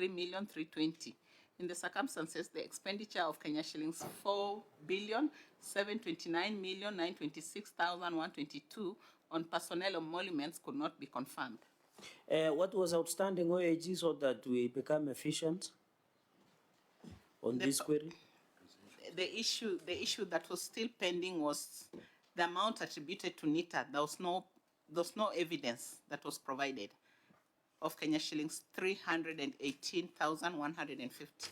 3,320,000. In the circumstances, the expenditure of Kenya shillings 4,729,926,122 on personnel emoluments could not be confirmed. What was outstanding OAG so that we become efficient on this query? The issue that was still pending was the amount attributed to NITA. There was no evidence that was provided of Kenya shillings 318,150.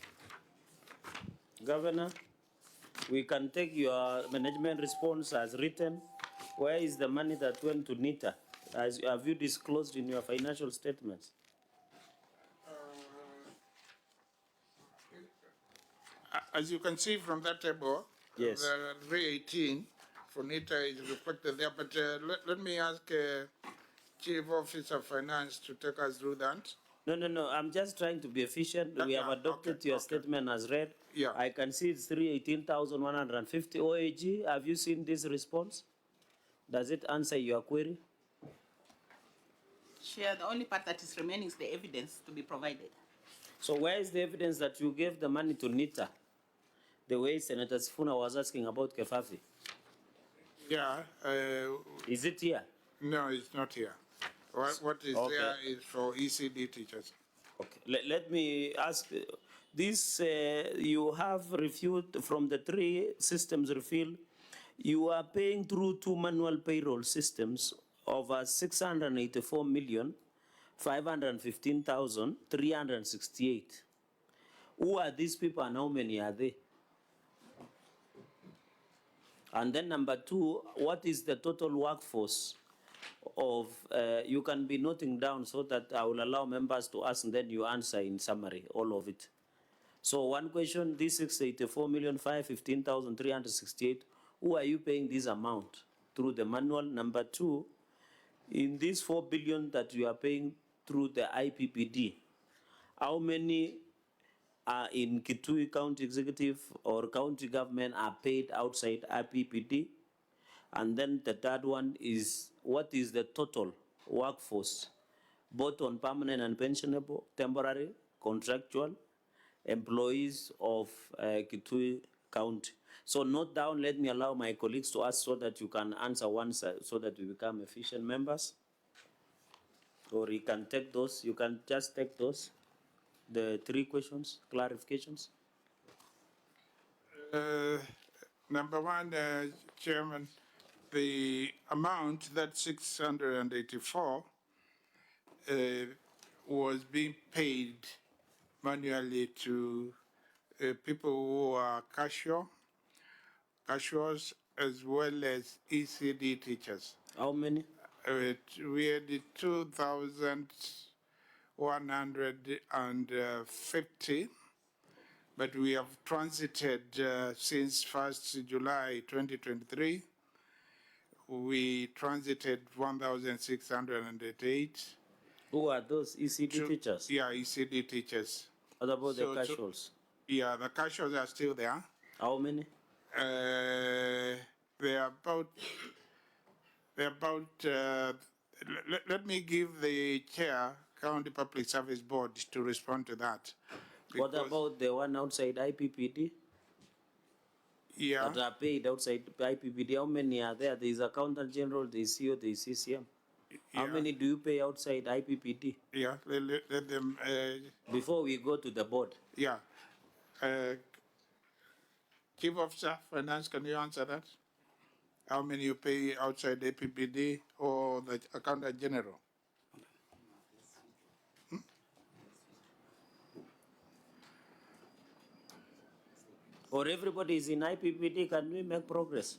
Governor, we can take your management response as written. Where is the money that went to NITA? Have you disclosed in your financial statements? As you can see from that table, yes, the 318 for NITA is reflected there, but let me ask Chief Officer of Finance to take us through that. No, I'm just trying to be efficient. We have adopted your statement as read. Yeah. I can see it's 318,150 OAG. Have you seen this response? Does it answer your query? Chair, the only part that is remaining is the evidence to be provided. So where is the evidence that you gave the money to NITA? The way Senator Sifuna was asking about Kefafi. Yeah. Is it here? No, it's not here. What is there is for ECD teachers. Okay. Let me ask this. You have reviewed from the 3 systems refill. You are paying through 2 manual payroll systems over 684,515,368. Who are these people and how many are they? And then number 2, what is the total workforce of, you can be noting down so that I will allow members to ask and then you answer in summary, all of it. So one question, this 684,515,368, who are you paying this amount? Through the manual. Number 2, in this 4 billion that you are paying through the IPPD, how many are in Kitui County Executive or county government are paid outside IPPD? And then the third one is, what is the total workforce, both on permanent and pensionable, temporary, contractual, employees of Kitui County? So note down, let me allow my colleagues to ask so that you can answer one side, so that we become efficient members. Or you can take those, you can just take those, the 3 questions, clarifications. Number 1, Chairman, the amount that 684 was being paid manually to people who are cashiers as well as ECD teachers. How many? We had 2,150, but we have transited since 1st July 2023. We transited 1,608. Who are those ECD teachers? Yeah, ECD teachers. What about the casuals? Yeah, the casuals are still there. How many? They're about. Let me give the chair, County Public Service Board, to respond to that. What about the one outside IPPD? Yeah. That are paid outside IPPD, how many are there? There is Accountant General, there is CEO, there is CCM. How many do you pay outside IPPD? Yeah, let them... Before we go to the board. Yeah. Chief Officer Finance, can you answer that? How many you pay outside IPPD or the Accountant General? Or everybody is in IPPD, can we make progress?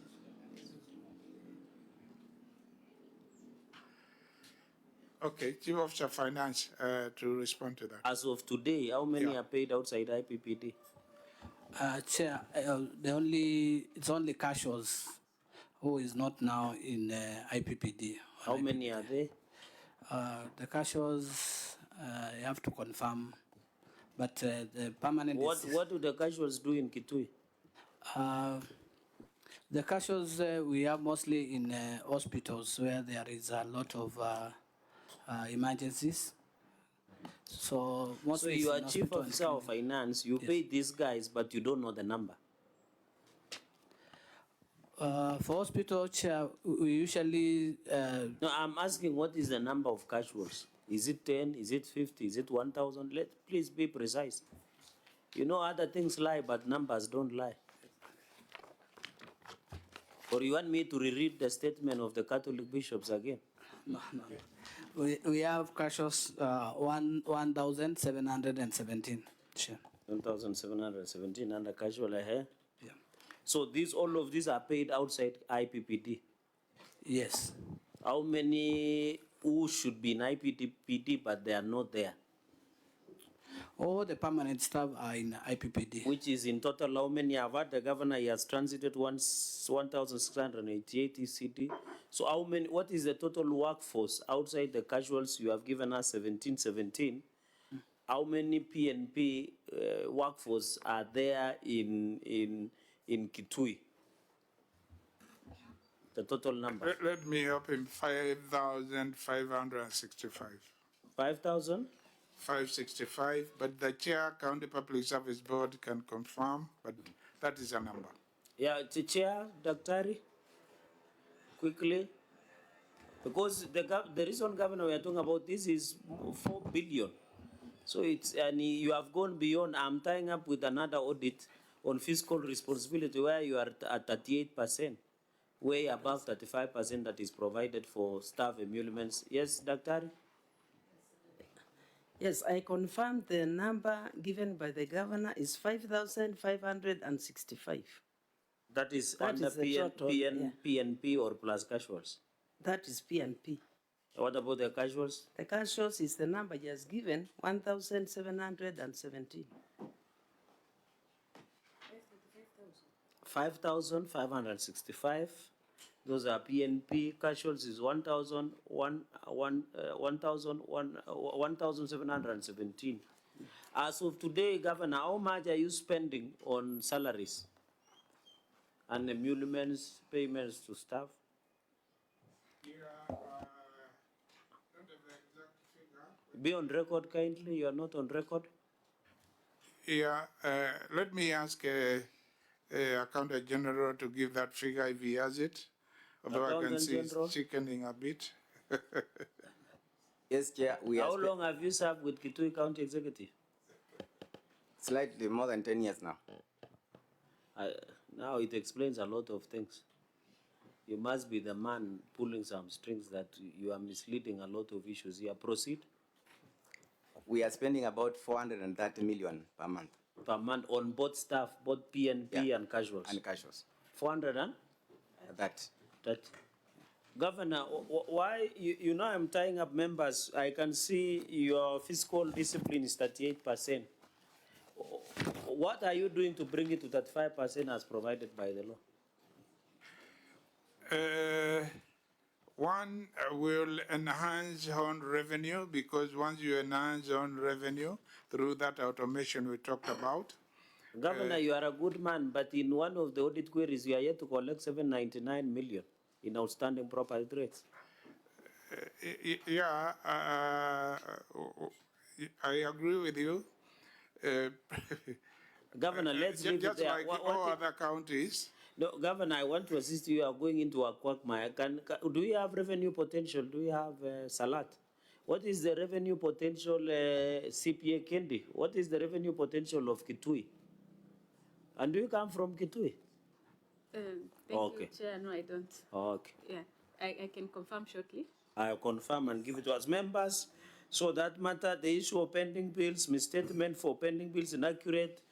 Okay, Chief Officer Finance to respond to that. As of today, how many are paid outside IPPD? Chair, it's only casuals who is not now in IPPD. How many are they? The casuals, you have to confirm, but the permanent. What do the casuals do in Kitui? The casuals we have mostly in hospitals where there is a lot of emergencies. So So mostly you it's are in chief hospital and officer of clinic. finance, you pay these guys, but you don't know the number. For hospital chair, we usually No, I'm asking what is the number of casuals? Is it 10? Is it 50? Is it 1,000? Please be precise. You know other things lie, but numbers don't lie. Or you want me to reread the statement of the Catholic bishops again? no. We have casuals 1,717 chair. 1,717 under casual, Yeah. So all of these are paid outside IPPD. Yes. How many who should be in IPPD but they are not there? All the permanent staff are in IPPD. Which is in total how many? I've heard the governor, he has transited 1,688 ECD. So how many, what is the total workforce outside the casuals? You have given us 1717. How many PNP workforce are there in Kitui? The total number. Let me open 5,565. 5,000? 565, but the chair, County Public Service Board can confirm, but that is a number. Yeah, the chair, Daktari, quickly. Because the reason, Governor, we are talking about this is 4 billion. So it's, and you have gone beyond. I'm tying up with another audit on fiscal responsibility where you are at 38%, way above 35% that is provided for staff emoluments. Yes, Daktari? Yes, I confirm the number given by the governor is 5,565. That is That under is the total, yeah. PNP or plus casuals. That is PNP. What about the casuals? The casuals is the number he has given, 1,717. 5,565. Those are PNP. Casuals is 1,717. As of today, Governor, how much are you spending on salaries and emoluments, payments to staff? Be on record kindly. You are not on record. Yeah, let me ask Accountant General to give that figure if he has it. Although I can Accountant see it's General. chickening a bit. Yes, Chair. How long have you served with Kitui County Executive? Slightly more than 10 years now. Now it explains a lot of things. You must be the man pulling some strings that you are misleading a lot of issues here. Proceed. We are spending about 430 million per month. Per month on both staff, both PNP and casuals. And casuals. 400 and? That. Governor, why, you know I'm tying up members. I can see your fiscal discipline is 38%. What are you doing to bring it to 35% as provided by the law? One will enhance own revenue, because once you enhance own revenue through that automation we talked about. Governor, you are a good man, but in one of the audit queries, you are yet to collect 799 million in outstanding property rates. Yeah, I agree with you. Governor, let's leave it just there. like all other counties. No, Governor, I want to assist you. You are going into a quagmire. Do you have revenue potential? Do you have Salat? What is the revenue potential, CPA Kendi? What is the revenue potential of Kitui? And do you come from Kitui? Thank Okay. you, Chair. No, I don't. Okay. Yeah, I can confirm shortly. I'll confirm and give it to us members. So that matter, the issue of pending bills, misstatement for pending bills inaccurate.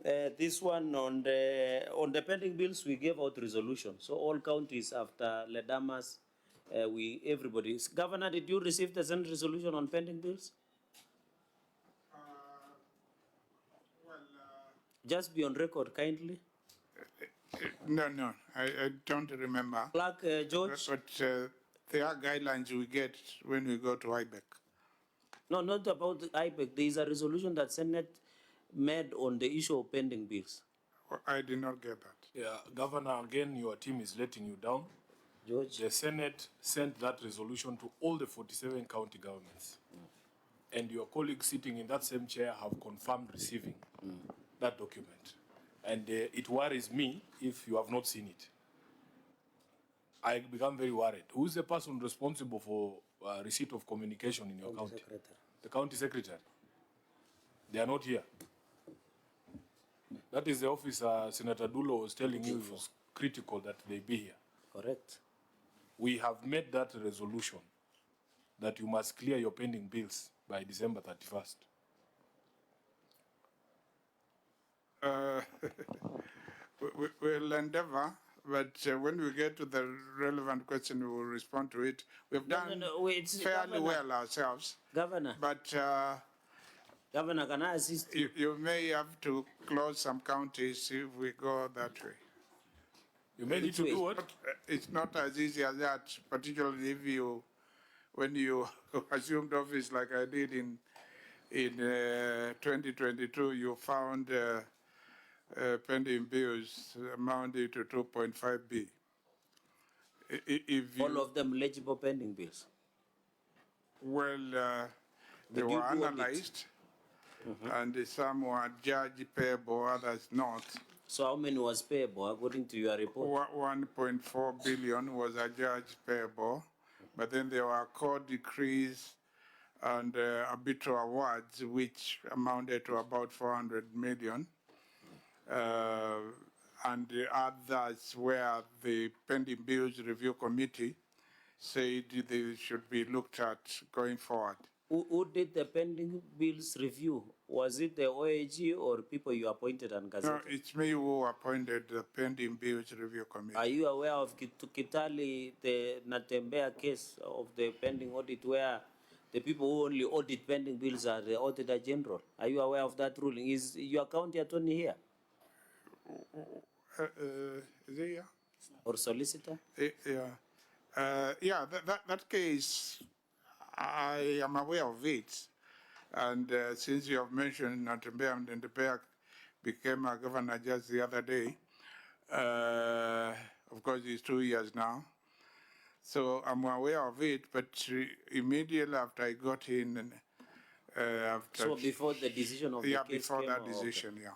This one on the pending bills, we gave out resolution. So all counties after Ledamas, everybody. Governor, did you receive the Senate resolution on pending bills? Just be on record kindly. No, I don't remember. Clerk George? But there are guidelines we get when we go to IBEC. No, not about IBEC. There is a resolution that Senate made on the issue of pending bills. I did not get that. Yeah, Governor, again, your team is letting you down. George? The Senate sent that resolution to all the 47 county governments. and your colleagues sitting in that same chair have confirmed receiving that document. And it worries me if you have not seen it. I become very worried. Who is the person responsible for receipt of communication in your county? The county secretary. They are not here. That is the office Senator Dulo was telling you it was critical that they be here. Correct. We have made that resolution that you must clear your pending bills by December 31st. We'll endeavor, but when we get to the relevant question, we will respond to it. We've done wait, fairly Governor. well ourselves, Governor, but Governor, can I assist you? you may have to close some counties if we go that way. You may need to do what? It's not as easy as that, particularly if you, when you assumed office like I did in 2022, you found pending bills amounting to 2.5 billion. If you, All of them legible pending bills. well, they Did you were do audit? analyzed, and some were judge payable, others not. So how many was payable according to your report? 1.4 billion was a judge payable, but then there were court decrees and arbitral awards, which amounted to about 400 million. And the others where the pending bills review committee said they should be looked at going forward. Who did the pending bills review? Was it the OAG or people you appointed and gazetted? No, it's me who appointed the pending bills review committee. Are you aware of Kitali, the Natembea case of the pending audit where the people who only audit pending bills are the Auditor General? Are you aware of that ruling? Is your county attorney here? Is it here? Or solicitor? Yeah, that case, I am aware of it. And since you have mentioned Natembea, and Natembea became a governor just the other day, of course, it's 2 years now. So I'm aware of it, but immediately after I got in, So before the decision of the yeah, case before came, that or- decision, okay. yeah.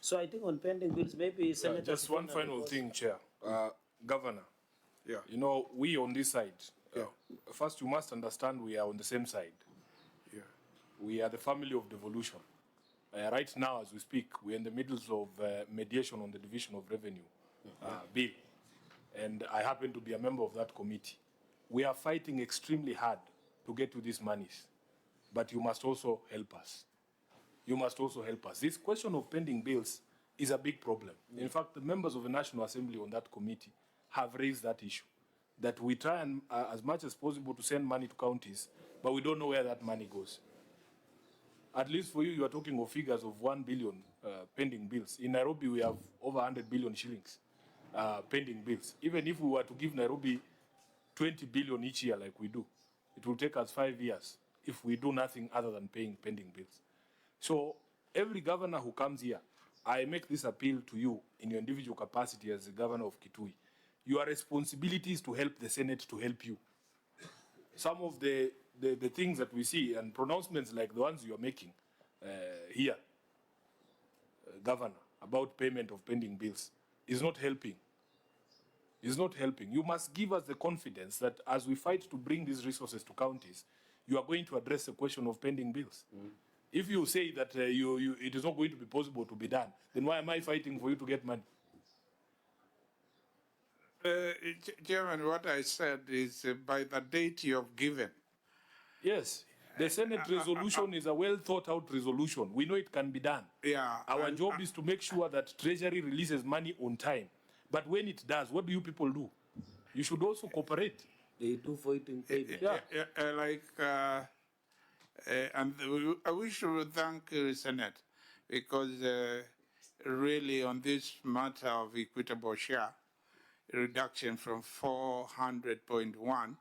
So I think on pending bills, maybe Senator. Just one Kifuna, final because- thing, Chair. Governor, Yeah. you know, we on this side, first you must understand we are on the same side. Yeah. We are the family of devolution. Right now, as we speak, we're in the middle of mediation on the division of revenue bill. And I happen to be a member of that committee. We are fighting extremely hard to get to these monies, but you must also help us. You must also help us. This question of pending bills is a big problem. In fact, the members of the National Assembly on that committee have raised that issue, that we try and, as much as possible to send money to counties, but we don't know where that money goes. At least for you are talking of figures of 1 billion pending bills. In Nairobi, we have over 100 billion shillings pending bills. Even if we were to give Nairobi 20 billion each year like we do, it will take us 5 years if we do nothing other than paying pending bills. So every governor who comes here, I make this appeal to you in your individual capacity as the governor of Kitui. Your responsibility is to help the Senate to help you. Some of the things that we see and pronouncements like the ones you are making here, Governor, about payment of pending bills is not helping. Is not helping. You must give us the confidence that as we fight to bring these resources to counties, you are going to address the question of pending bills. If you say that it is not going to be possible to be done, then why am I fighting for you to get money? Chairman, what I said is by the date you have given. Yes, the Senate resolution is a well thought out resolution. We know it can be done. Yeah. Our and- job is to make sure that Treasury releases money on time. But when it does, what do you people do? You should also cooperate. They do for it in payment. Yeah. And I wish to thank the Senate because really on this matter of equitable share reduction from 400.1,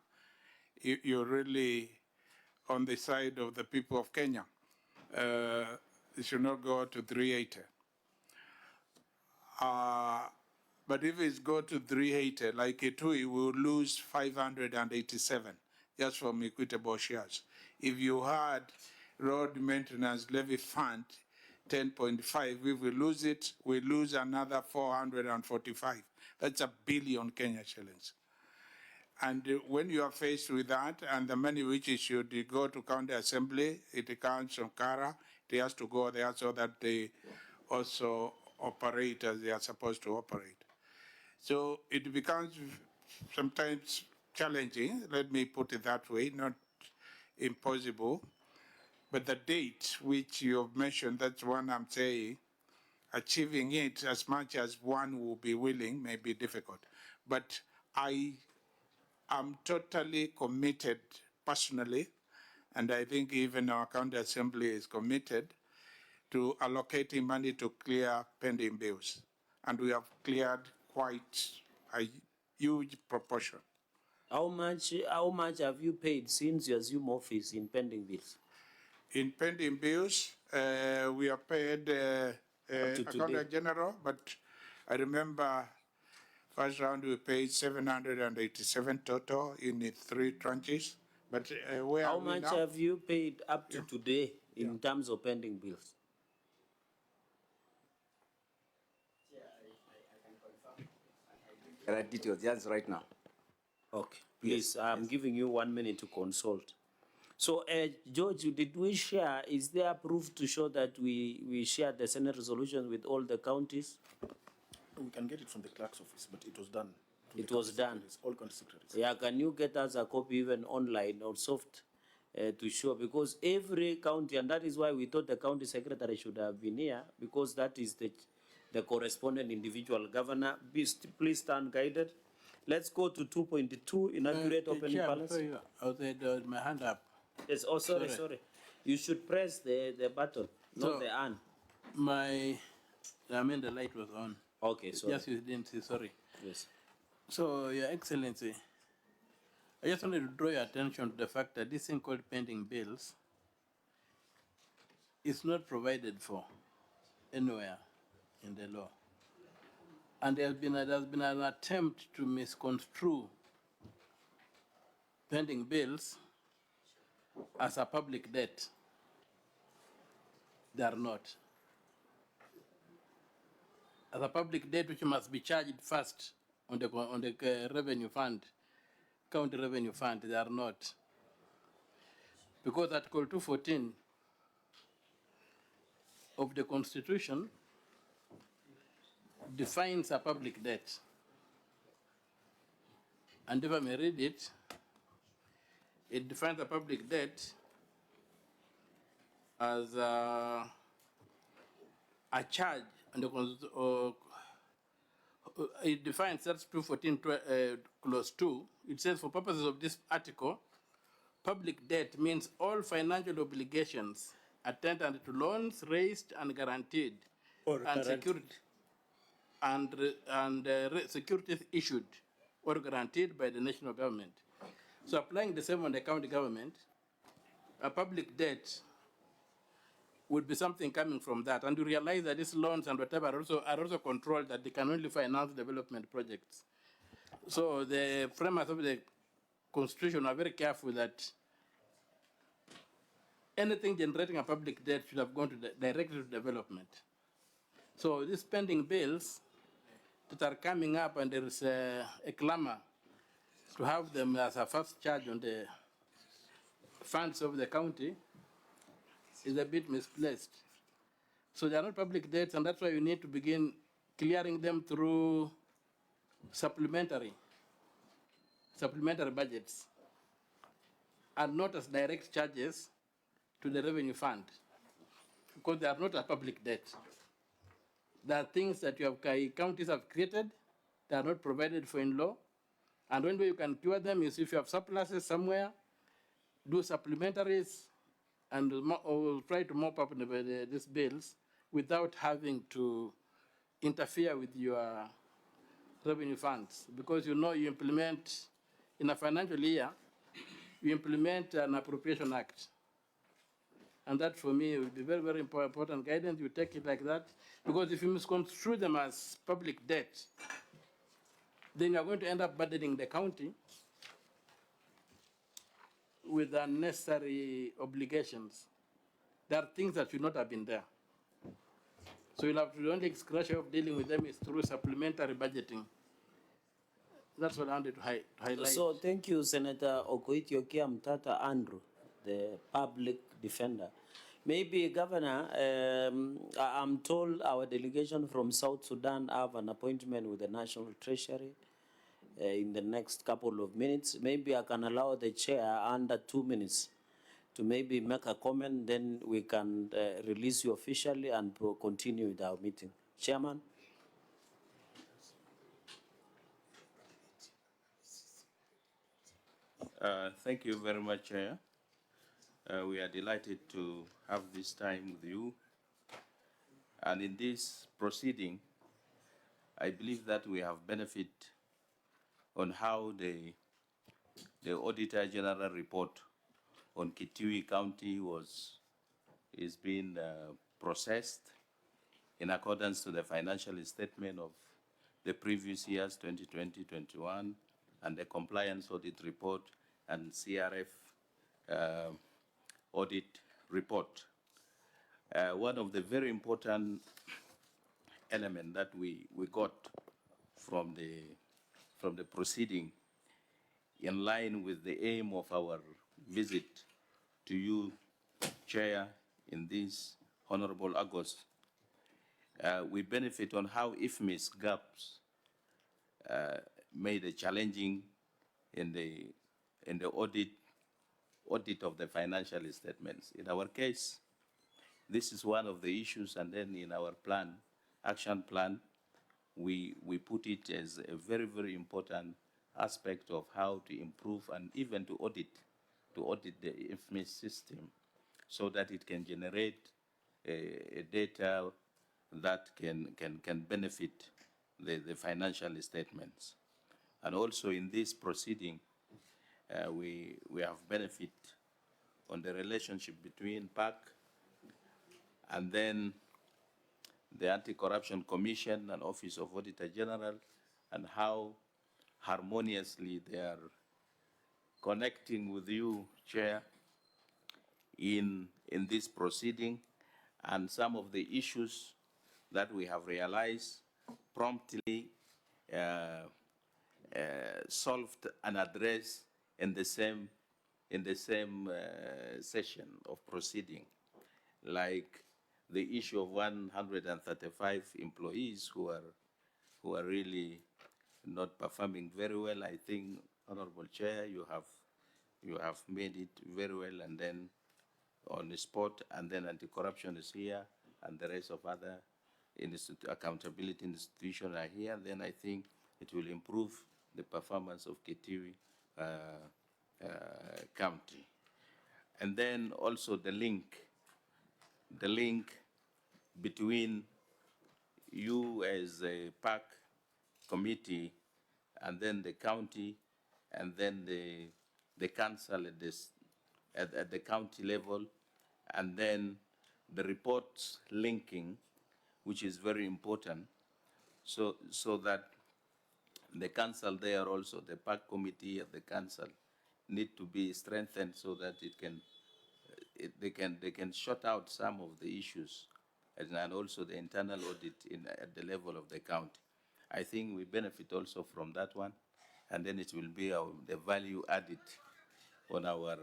you're really on the side of the people of Kenya. It should not go to 380. But if it's go to 380, like Kitui, we will lose 587 just from equitable shares. If you had road maintenance levy fund, 10.5. If we lose it, we lose another 445. That's a billion Kenya shillings. And when you are faced with that, and the money which should go to county assembly, it comes from Kara, it has to go there so that they also operate as they are supposed to operate. So it becomes sometimes challenging, let me put it that way, not impossible. But the date which you have mentioned, that's one I'm saying, achieving it as much as one will be willing may be difficult. But I am totally committed personally, and I think even our county assembly is committed to allocating money to clear pending bills. And we have cleared quite a huge proportion. How much have you paid since you assume office in pending bills? In pending bills, we are paid Accountant General, but I remember first round we paid 787 total in 3 tranches. But where How are we much now? have you paid up to today in terms of pending bills? There are details, yes, right now. Okay, please, I'm giving you 1 minute to consult. So, George, did we share, is there proof to show that we shared the Senate resolution with all the counties? We can get it from the clerk's office, but it was done. It was done. All county secretaries. Yeah, can you get us a copy even online or soft to show? Because every county, and that is why we thought the county secretary should have been here, because that is the correspondent individual governor. Please stand guided. Let's go to 2.2, inaugurate opening Chair, palace. before you, my hand up. Yes, oh, sorry. You should press the button, not the on. The light was on. Okay, sorry. Yes, you didn't see, sorry. Yes. So, Your Excellency, I just wanted to draw your attention to the fact that this thing called pending bills is not provided for anywhere in the law. And there's been an attempt to misconstrue pending bills as a public debt. They are not. As a public debt which must be charged first on the revenue fund, county revenue fund, they are not. Because Article 214 of the Constitution defines a public debt. And if I may read it, it defines a public debt as a charge, and it defines, that's 214 clause 2. It says, for purposes of this article, public debt means all financial obligations attendant to loans raised and guaranteed, and securities issued or guaranteed by the national government. So applying the same on the county government, a public debt would be something coming from that. And you realize that these loans and whatever are also controlled, that they can only finance development projects. So the framers of the Constitution are very careful that anything generating a public debt should have gone directly to development. So these pending bills that are coming up, and there is a clamor to have them as a first charge on the funds of the county, is a bit misplaced. So they are not public debts, and that's why you need to begin clearing them through supplementary budgets, and not as direct charges to the revenue fund, because they are not a public debt. There are things that counties have created, they are not provided for in law, and one way you can cure them is if you have surpluses somewhere, do supplementaries, and we'll try to mop up these bills without having to interfere with your revenue funds. Because you implement, in a financial year, you implement an appropriation act. And that, for me, would be very, very important guidance. You take it like that. Because if you misconstrue them as public debt, then you're going to end up burdening the county with unnecessary obligations. there are things that should not have been there. So you'll have to, the only scratch of dealing with them is through supplementary budgeting. That's what I wanted to highlight. So thank you, Senator Okoitiokia Mtata Andrew, the public defender. Maybe, Governor, I'm told our delegation from South Sudan have an appointment with the National Treasury in the next couple of minutes. Maybe I can allow the chair under 2 minutes to maybe make a comment, then we can release you officially and continue with our meeting. Chairman? Thank you very much, Chair. We are delighted to have this time with you. And in this proceeding, I believe that we have benefit on how the Auditor General report on Kitui County is being processed in accordance to the financial statement of the previous years, 2020-21, and the compliance audit report and CRF audit report. One of the very important elements that we got from the proceeding, in line with the aim of our visit to you, Chair, in this Honorable August, we benefit on how IFMIS gaps made a challenging in the audit of the financial statements. In our case, this is one of the issues, and then in our plan, action plan, we put it as a very, very important aspect of how to improve and even to audit the IFMIS system so that it can generate a data that can benefit the financial statements. And also in this proceeding, we have benefit on the relationship between PAC and then the Anti-Corruption Commission and Office of Auditor General, and how harmoniously they are connecting with you, Chair, in this proceeding, and some of the issues that we have realized promptly solved and addressed in the same session of proceeding, like the issue of 135 employees who are really not performing very well. I think, Honorable Chair, you have made it very well, and then on the spot, and then anti-corruption is here, and the rest of other accountability institutions are here. Then I think it will improve the performance of Kitui County. And then also the link between you as a PAC committee and then the county and then the council at the county level, and then the reports linking, which is very important, so that the council there also, the PAC committee and the council need to be strengthened so that they can shut out some of the issues, and also the internal audit at the level of the county. I think we benefit also from that one, and then it will be the value added on our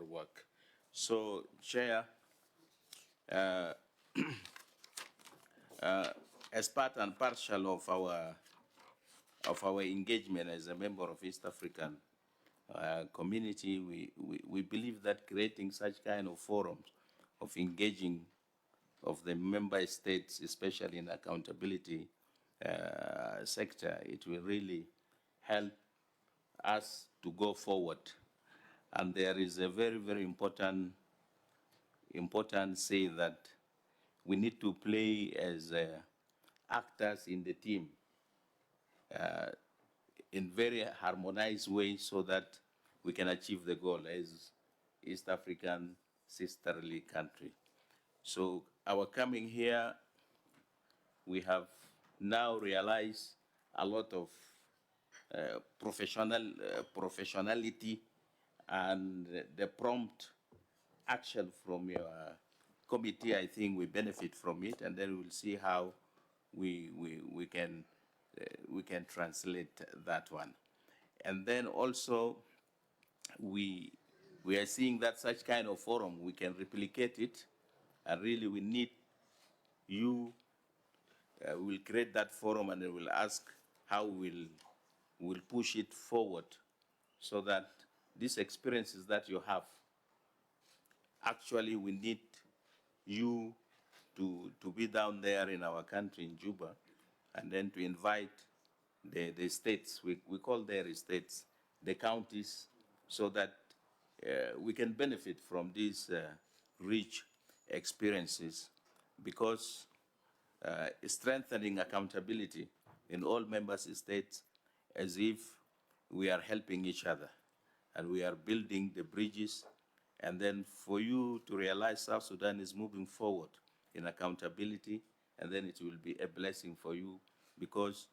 work. So, Chair, as part and parcel of our engagement as a member of East African community, we believe that creating such kind of forums of engaging of the member states, especially in accountability sector, it will really help us to go forward. And there is a very, very important say that we need to play as actors in the team in very harmonized way so that we can achieve the goal as East African sisterly country. So our coming here, we have now realized a lot of professionality and the prompt action from your committee, I think we benefit from it, and then we'll see how we can translate that one. And then also we are seeing that such kind of forum, we can replicate it, and really we need you, we'll create that forum and then we'll ask how we'll push it forward so that these experiences that you have, actually we need you to be down there in our country in Juba, and then to invite the states, we call their states, the counties, so that we can benefit from these rich experiences, because strengthening accountability in all member states as if we are helping each other and we are building the bridges. And then for you to realize South Sudan is moving forward in accountability, and then it will be a blessing for you, because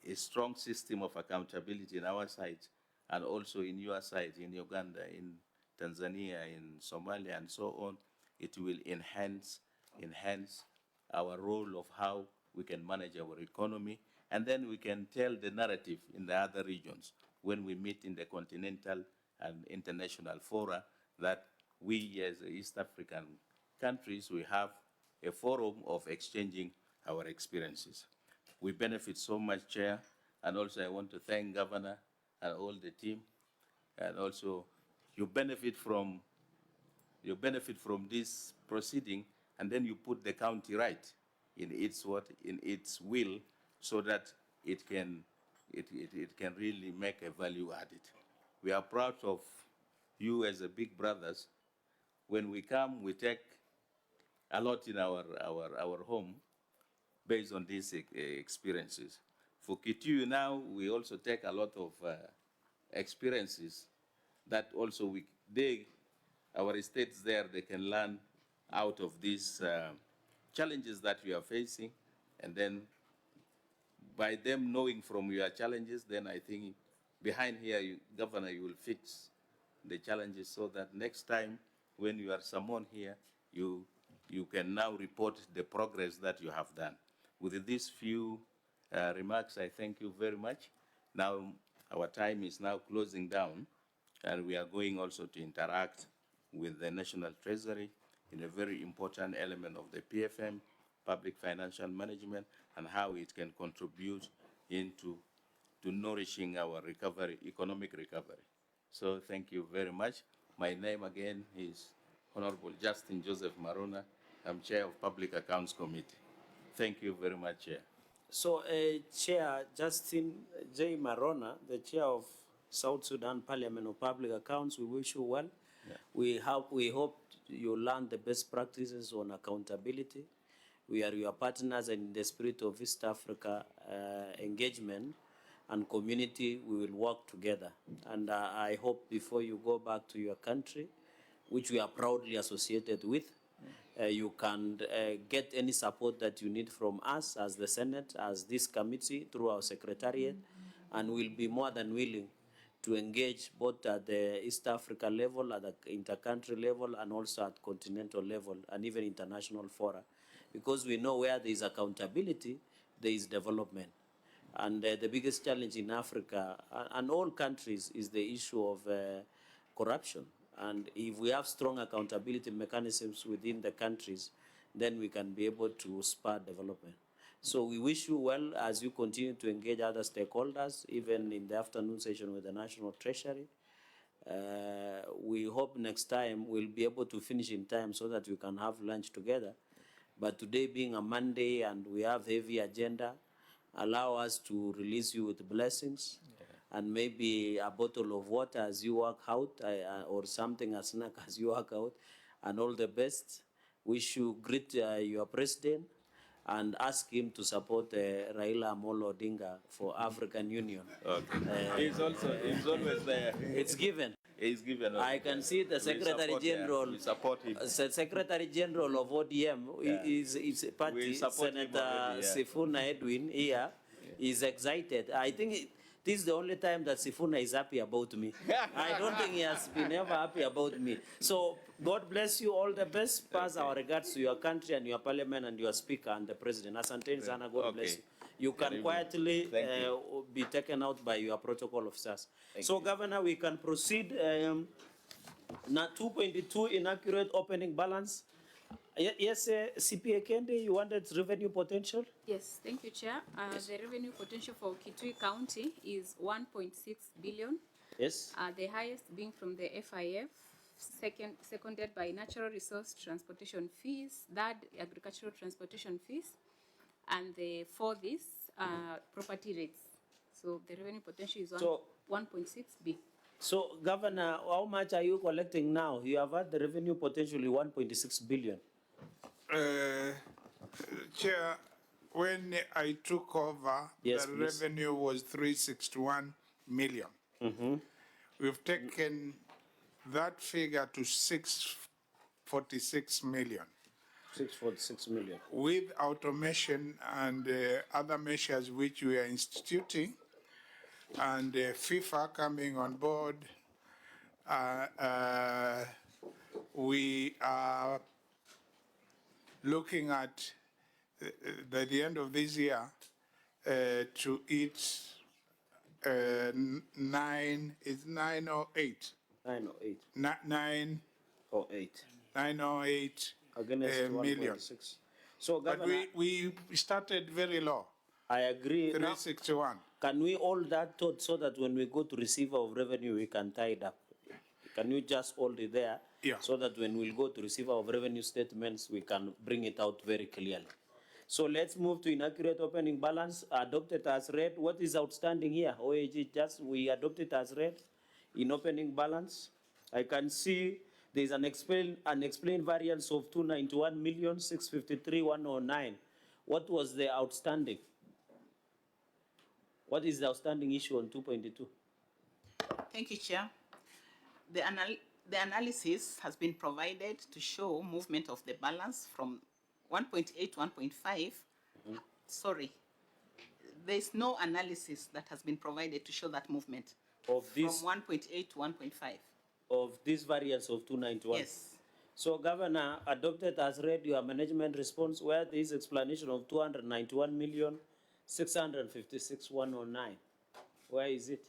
a strong system of accountability in our side and also in your side, in Uganda, in Tanzania, in Somalia, and so on, it will enhance our role of how we can manage our economy, and then we can tell the narrative in the other regions when we meet in the continental and international fora, that we as East African countries, we have a forum of exchanging our experiences. We benefit so much, Chair, and also I want to thank Governor and all the team, and also you benefit from this proceeding, and then you put the county right in its will, so that it can really make a value added. We are proud of you as a big brothers. When we come, we take a lot in our home based on these experiences. For Kitui now, we also take a lot of experiences that also our states there, they can learn out of these challenges that we are facing, and then by them knowing from your challenges, then I think behind here, Governor, you will fix the challenges so that next time when you are summoned here, you can now report the progress that you have done. With these few remarks, I thank you very much. Now, our time is now closing down, and we are going also to interact with the National Treasury in a very important element of the PFM, public financial management, and how it can contribute into nourishing our recovery, economic recovery. So thank you very much. My name again is Honorable Justin Joseph Marona. I'm Chair of Public Accounts Committee. Thank you very much, Chair. So, Chair Justin J. Marona, the Chair of South Sudan Parliament of Public Accounts, we wish you well. Yeah. We hope you learn the best practices on accountability. We are your partners, and in the spirit of East Africa engagement and community, we will work together. And I hope before you go back to your country, which we are proudly associated with, you can get any support that you need from us as the Senate, as this committee, through our secretariat, and we'll be more than willing to engage both at the East Africa level, at the inter-country level, and also at continental level, and even international fora. Because we know where there is accountability, there is development. And the biggest challenge in Africa, and all countries, is the issue of corruption. And if we have strong accountability mechanisms within the countries, then we can be able to spur development. So we wish you well as you continue to engage other stakeholders, even in the afternoon session with the National Treasury. We hope next time we'll be able to finish in time so that we can have lunch together. But today being a Monday and we have heavy agenda, allow us to release you with blessings, and maybe a bottle of water as you work out, or something, a snack as you work out, and all the best. Wish you greet your president and ask him to support Raila Amolo Odinga for African Union. Okay. He's always there. It's given. He's given. I can see the Secretary General. We support him. The Secretary General of ODM is party, Senator Sifuna Edwin here, is excited. I think This is the only time that Sifuna is happy about me. I don't think he has been ever happy about me. So God bless you, all the best. Pass our regards to your country and your parliament and your speaker and the president. Asanteni sana, God bless you. You can quietly be taken out by your protocol officers. So Governor, we can proceed. Now 2.2 inaccurate opening balance. Yes, CPA Kende, you wanted revenue potential? Yes, thank you, Chair. The revenue potential for Kitui County is 1.6 billion. Yes. The highest being from the FIF, seconded by natural resource transportation fees, third agricultural transportation fees, and the fourth is property rates. So the revenue potential is 1.6 B. So, Governor, how much are you collecting now? You have had the revenue potentially 1.6 billion. Chair, when I took over, Yes, the please. revenue was 361 million. We've taken that figure to 646 million. 646 million. With automation and other measures which we are instituting, and FIFA coming on board, we are looking at, by the end of this year, to eat 9 or 8? 908. 9 or 8. 908 Against million. 1.6. So, But Governor, we started very low, I agree. Now, 361. can we hold that thought so that when we go to receiver of revenue, we can tie it up? Can you just hold it there? Yeah. So that when we go to receiver of revenue statements, we can bring it out very clearly. So let's move to inaccurate opening balance, adopted as read. What is outstanding here? OAG, just we adopted as read in opening balance. I can see there's an unexplained variance of 291,653,109. What was the outstanding? What is the outstanding issue on 2.2? Thank you, Chair. The analysis has been provided to show movement of the balance from 1.8 to 1.5. Sorry, there is no analysis that has been provided to show that movement Of this, from 1.8 to 1.5. of this variance of 291? Yes. So, Governor, adopted as read your management response where there is explanation of 291,656,109. Where is it?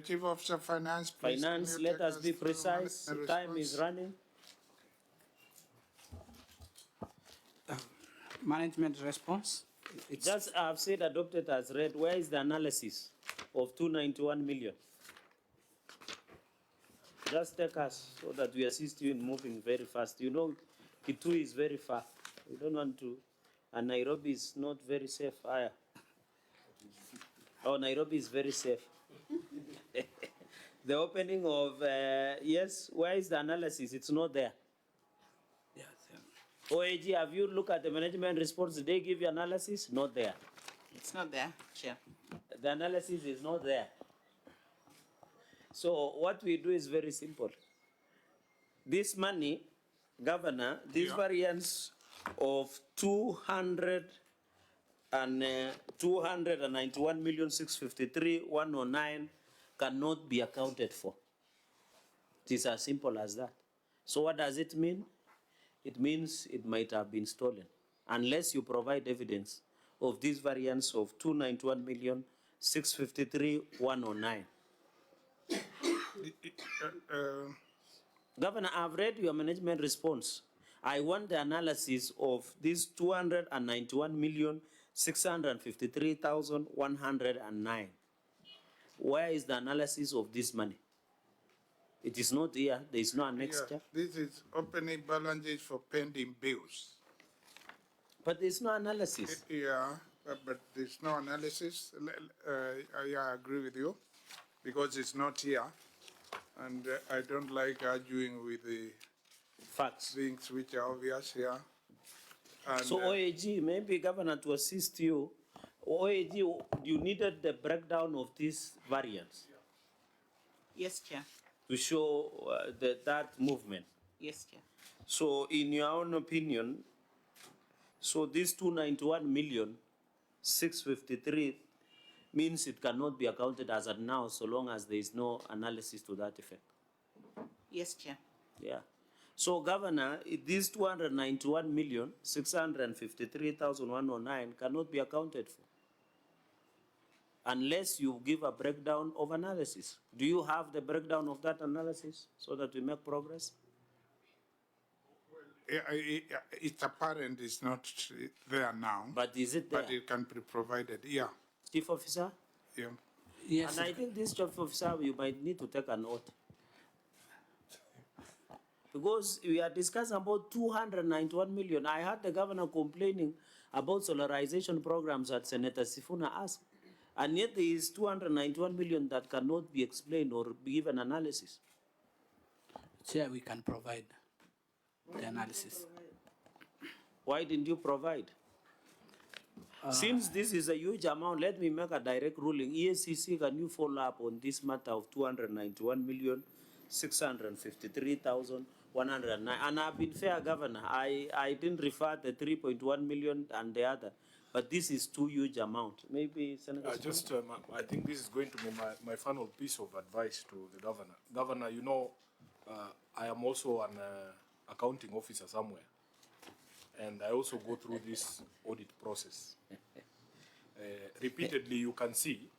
Chief Officer Finance, please. Finance, can you let take us be through precise. the Time is response? running. Management response. It's Just I've said adopted as read. Where is the analysis of 291 million? Just take us so that we assist you in moving very fast. You know, Kitui is very far. We don't want to, and Nairobi is not very safe. Oh, Nairobi is very safe. The opening of, yes, where is the analysis? It's not there. yes, OAG, have you looked at the management response? Did they give you analysis? Not there. It's not there, Chair. The analysis is not there. So what we do is very simple. This money, Governor, this variance of 291,653,109 cannot be accounted for. It is as simple as that. So what does it mean? It means it might have been stolen, unless you provide evidence of this variance of 291,653,109. Governor, I've read your management response. I want the analysis of this 291,653,109. Where is the analysis of this money? It is not here. There is no annex. Yeah, this is opening balances for pending bills. But there is no analysis. Yeah, but there's no analysis. I agree with you because it's not here. And I don't like arguing with the Facts. things which are obvious here. And, So OAG, maybe Governor, to assist you, OAG, you needed the breakdown of this variance Yes, Chair. to show that movement. Yes, Chair. So in your own opinion, so this 291,653, means it cannot be accounted as at now so long as there is no analysis to that effect. Yes, Chair. Yeah. So, Governor, these 291,653,109 cannot be accounted for unless you give a breakdown of analysis. Do you have the breakdown of that analysis so that we make progress? It's apparent it's not there now. But is it there? But it can be provided, yeah. Chief Officer? Yeah. Yes. And I think this Chief Officer, you might need to take an oath. Because we are discussing about 291 million. I heard the governor complaining about solarization programs that Senator Sifuna asked. And yet there is 291 million that cannot be explained or be given analysis. Chair, we can provide the analysis. Why didn't you provide? Since this is a huge amount, let me make a direct ruling. EACC, can you follow up on this matter of 291,653,109? And I've been fair, Governor. I didn't refer the 3.1 million and the other, but this is too huge amount. Maybe Senator. I think this is going to be my final piece of advice to the governor. Governor, you know, I am also an accounting officer somewhere, and I also go through this audit process. Repeatedly, you can see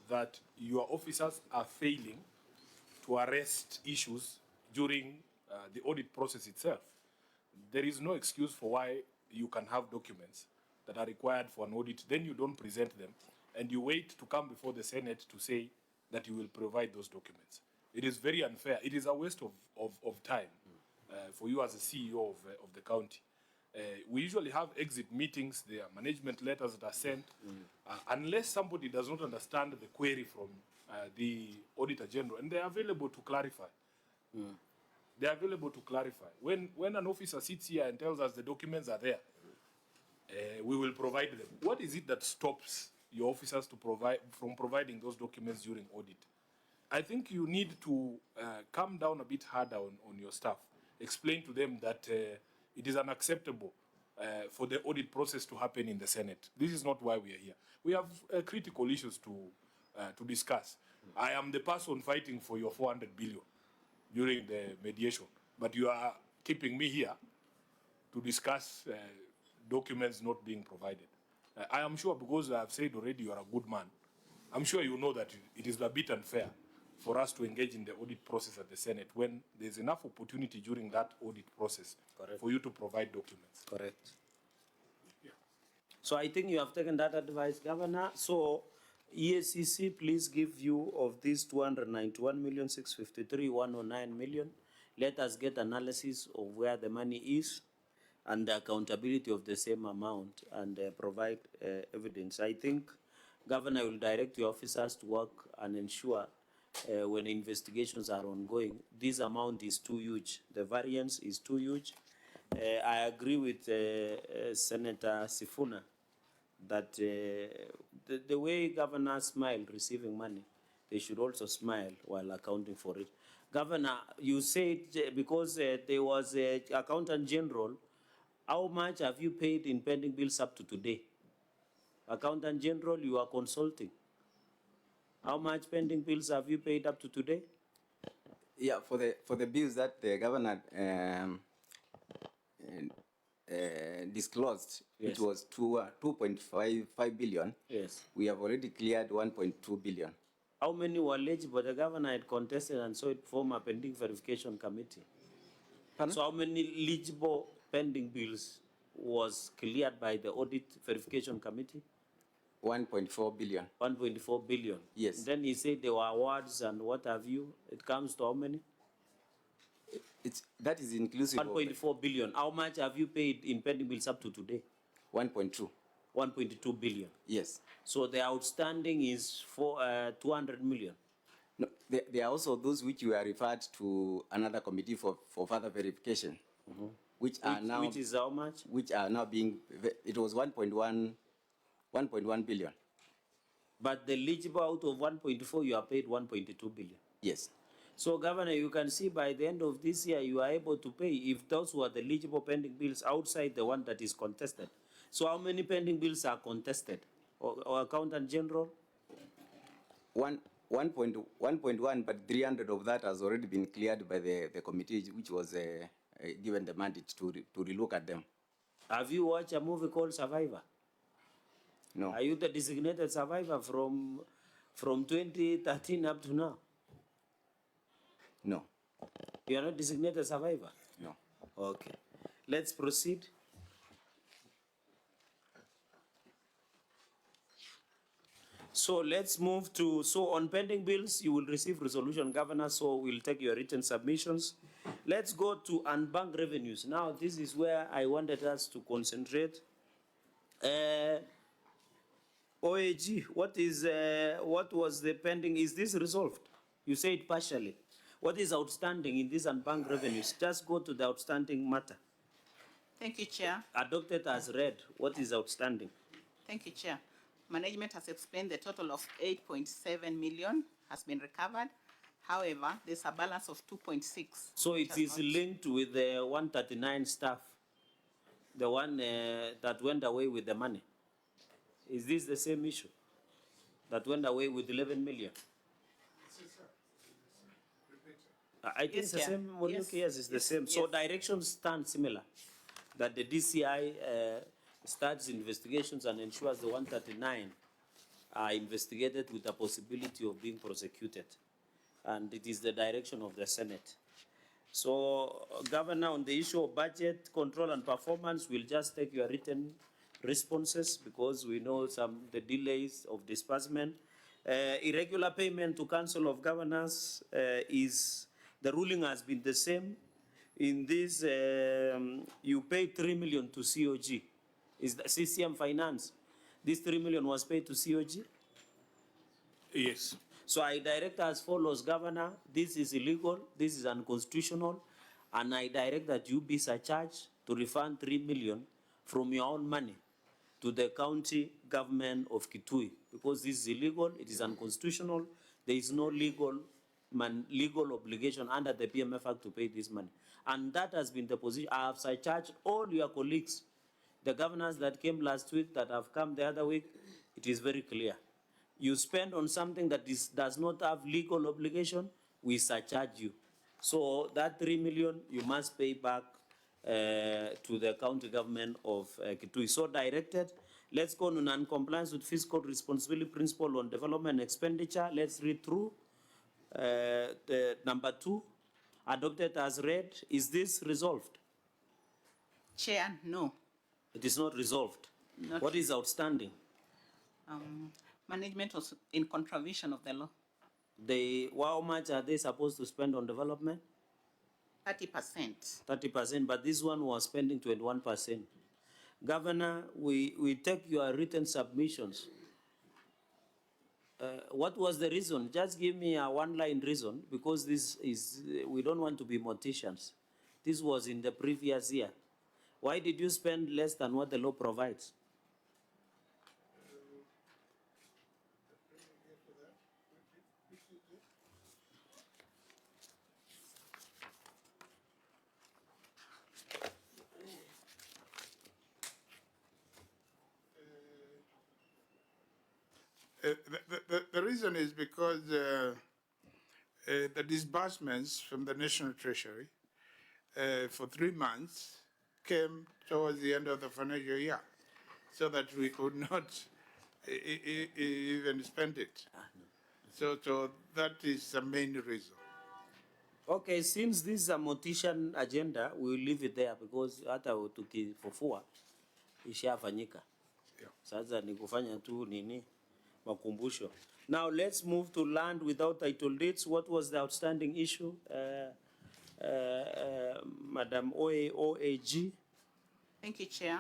that your officers are failing to arrest issues during the audit process itself. There is no excuse for why you can have documents that are required for an audit, then you don't present them, and you wait to come before the Senate to say that you will provide those documents. It is very unfair. It is a waste of time for you as a CEO of the county. We usually have exit meetings, there are management letters that are sent. Unless somebody does not understand the query from the Auditor General, and they are available to clarify. They are available to clarify. When an officer sits here and tells us the documents are there, we will provide them. What is it that stops your officers from providing those documents during audit? I think you need to come down a bit harder on your staff. Explain to them that it is unacceptable for the audit process to happen in the Senate. This is not why we are here. We have critical issues to discuss. I am the person fighting for your 400 billion during the mediation, but you are keeping me here to discuss documents not being provided. I am sure, because I have said already you are a good man, I'm sure you know that it is a bit unfair for us to engage in the audit process at the Senate when there's enough opportunity during that audit process for you to provide documents. Correct. Yeah. So I think you have taken that advice, Governor. So EACC, please give view of this 291,653,109 million. Let us get analysis of where the money is and the accountability of the same amount, and provide evidence. I think Governor will direct your officers to work and ensure when investigations are ongoing, this amount is too huge. The variance is too huge. I agree with Senator Sifuna that the way governors smile receiving money, they should also smile while accounting for it. Governor, you said because there was an Accountant General, how much have you paid in pending bills up to today? Accountant General, you are consulting. How much pending bills have you paid up to today? Yeah, for the bills that the governor disclosed, Yes. which was 2.55 billion. Yes. We have already cleared 1.2 billion. How many were eligible? The governor had contested and so it formed a pending verification committee. Pardon? So how many eligible pending bills was cleared by the audit verification committee? 1.4 billion. 1.4 billion. Yes. Then he said there were awards and what have you. It comes to how many? That is inclusive 1.4 billion. How much have you paid in pending bills up to today? 1.2. 1.2 billion. Yes. So the outstanding is for 200 million. No, there are also those which were referred to another committee for further verification, which is how much? Which are now being, it was 1.1 billion. But the eligible out of 1.4, you are paid 1.2 billion. Yes. So, Governor, you can see by the end of this year, you are able to pay if those were the eligible pending bills outside the one that is contested. So how many pending bills are contested? Or Accountant General? 1.1, but 300 of that has already been cleared by the committee, which was given the mandate to relook at them. Have you watched a movie called Survivor? No. Are you the designated survivor from 2013 up to now? No. You are not designated survivor? No. Okay. Let's proceed. So let's move to, so on pending bills, you will receive resolution, Governor, so we'll take your written submissions. Let's go to unbanked revenues. Now, this is where I wanted us to concentrate. OAG, what was the pending? Is this resolved? You said partially. What is outstanding in these unbanked revenues? Just go to the outstanding matter. Thank you, Chair. Adopted as read. What is outstanding? Thank you, Chair. Management has explained the total of 8.7 million has been recovered. However, there's a balance of 2.6. So it is linked with the 139 staff, the one that went away with the money. Is this the same issue? That went away with 11 million? I think it's the same, yes, it's the same. So directions stand similar, that the DCI starts investigations and ensures the 139 are investigated with the possibility of being prosecuted. And it is the direction of the Senate. So, Governor, on the issue of budget control and performance, we'll just take your written responses because we know the delays of disbursement. Irregular payment to Council of Governors the ruling has been the same. In this, you pay 3 million to COG. Is the CCM Finance? This 3 million was paid to COG? Yes. So I direct as follows, Governor, this is illegal, this is unconstitutional, and I direct that you be surcharged to refund 3 million from your own money to the county government of Kitui, because this is illegal, it is unconstitutional, there is no legal obligation under the PMF Act to pay this money. And that has been the position. I have surcharged all your colleagues, the governors that came last week, that have come the other week. It is very clear. You spend on something that does not have legal obligation, we surcharge you. So that 3 million, you must pay back to the county government of Kitui. So directed. Let's go to non-compliance with fiscal responsibility principle on development expenditure. Let's read through. The number 2, adopted as read. Is this resolved? Chair, no. It is not resolved. What is outstanding? Management was in contravention of the law. How much are they supposed to spend on development? 30%. 30%, but this one was spending 21%. Governor, we take your written submissions. What was the reason? Just give me a one-line reason, because we don't want to be morticians. This was in the previous year. Why did you spend less than what the law provides? The reason is because the disbursements from the National Treasury for 3 months came towards the end of the financial year, so that we could not even spend it. So that is the main reason. Okay, since this is a mortician agenda, we will leave it there, because hata tukifufua ishafanyika. Sasa ni kufanya tu nini makumbusho. Now let's move to land without title deeds. What was the outstanding issue, Madam OAG? Thank you, Chair.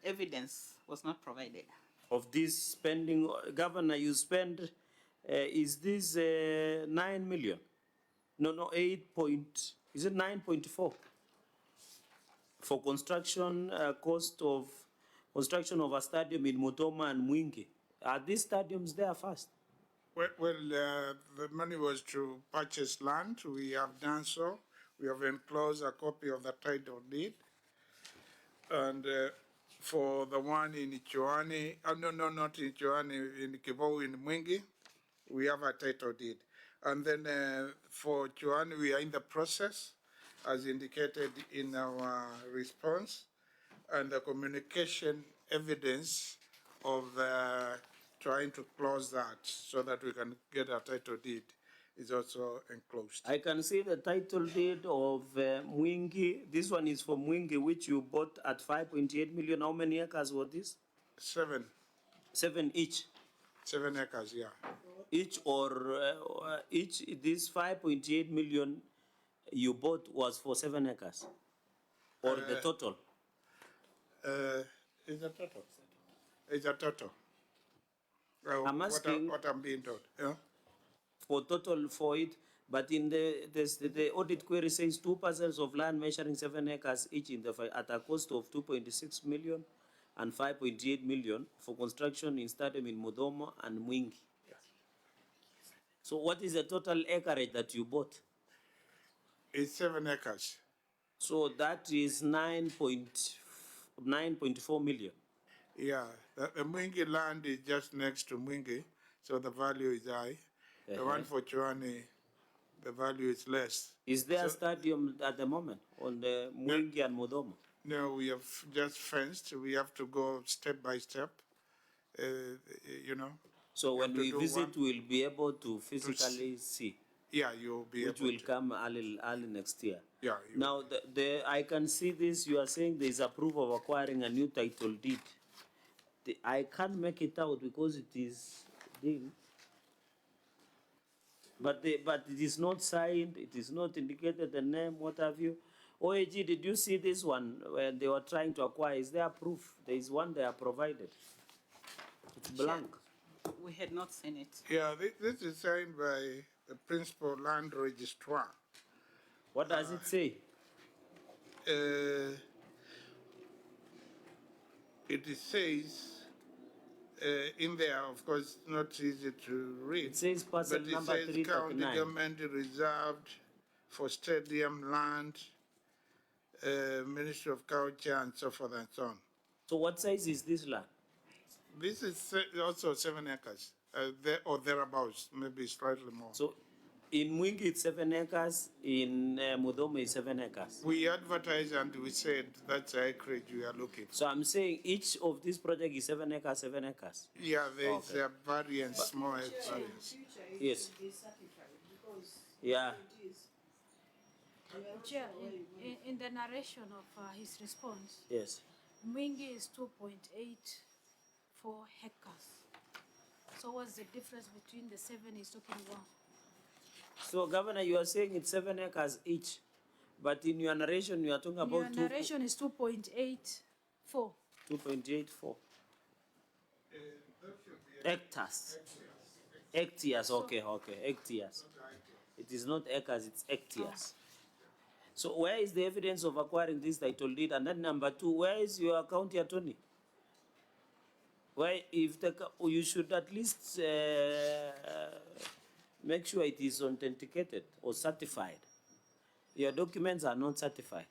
Evidence was not provided. Of this spending, Governor, you spend, is this 9 million? No, 8 point, is it 9.4? For construction, cost of construction of a stadium in Mutoma and Mwingi. Are these stadiums there first? Well, the money was to purchase land. We have done so. We have enclosed a copy of the title deed. And for the one in Ichoani, no, not in Ichoani, in Kivu, in Mwingi, we have a title deed. And then for Chuan, we are in the process, as indicated in our response, and the communication evidence of trying to close that so that we can get a title deed is also enclosed. I can see the title deed of Mwingi. This one is for Mwingi, which you bought at 5.8 million. How many acres were this? 7. 7 each. 7 acres, yeah. Each each, this 5.8 million you bought was for 7 acres? Or the total? It's a total. It's a total. I'm asking what I'm being told. Yeah? for total for it, but in the audit query says 2 parcels of land measuring 7 acres each at a cost of 2.6 million and 5.8 million for construction in stadium in Mudomo and Mwingi. So what is the total acreage that you bought? It's 7 acres. So that is 9.4 million. Yeah, the Mwingi land is just next to Mwingi, so the value is high. The one for Chuani, the value is less. Is there a stadium at the moment on the Mwingi and Mudomo? No, we have just fenced. We have to go step by step, you know. So when we visit, we'll be able to physically see. Yeah, you'll be which able will come early next year. Yeah. Now, I can see this. You are saying there is approval of acquiring a new title deed. I can't make it out because it is deed. But it is not signed. It is not indicated the name. What have you? OAG, did you see this one when they were trying to acquire? Is there proof? There is one they are provided. It's blank. We had not seen it. Yeah, this is signed by the principal land registrar. What does it say? It says in there, of course, not easy to read. It says parcel but number it says county 339. government reserved for stadium land, Ministry of Culture, and so forth and so on. So what size is this land? This is also 7 acres, or thereabouts, maybe slightly more. So in Mwingi it's 7 acres, in Mudomo it's 7 acres. We advertised and we said that's the acreage we are looking for. So I'm saying each of this project is 7 acres, 7 acres. Yeah, there is a variance, small variance. Yes. Yeah. Chair, in the narration of his response, Yes. Mwingi is 2.84 hectares. So what's the difference between the 7 he's talking about? So Governor, you are saying it's 7 acres each, but in your narration you are talking about Your narration is 2.84. 2.84 hectares. Hectares, okay, hectares. It is not acres, it's hectares. So where is the evidence of acquiring this title deed? And then number 2, where is your county attorney? Where, if you should at least make sure it is authenticated or certified. Your documents are not certified.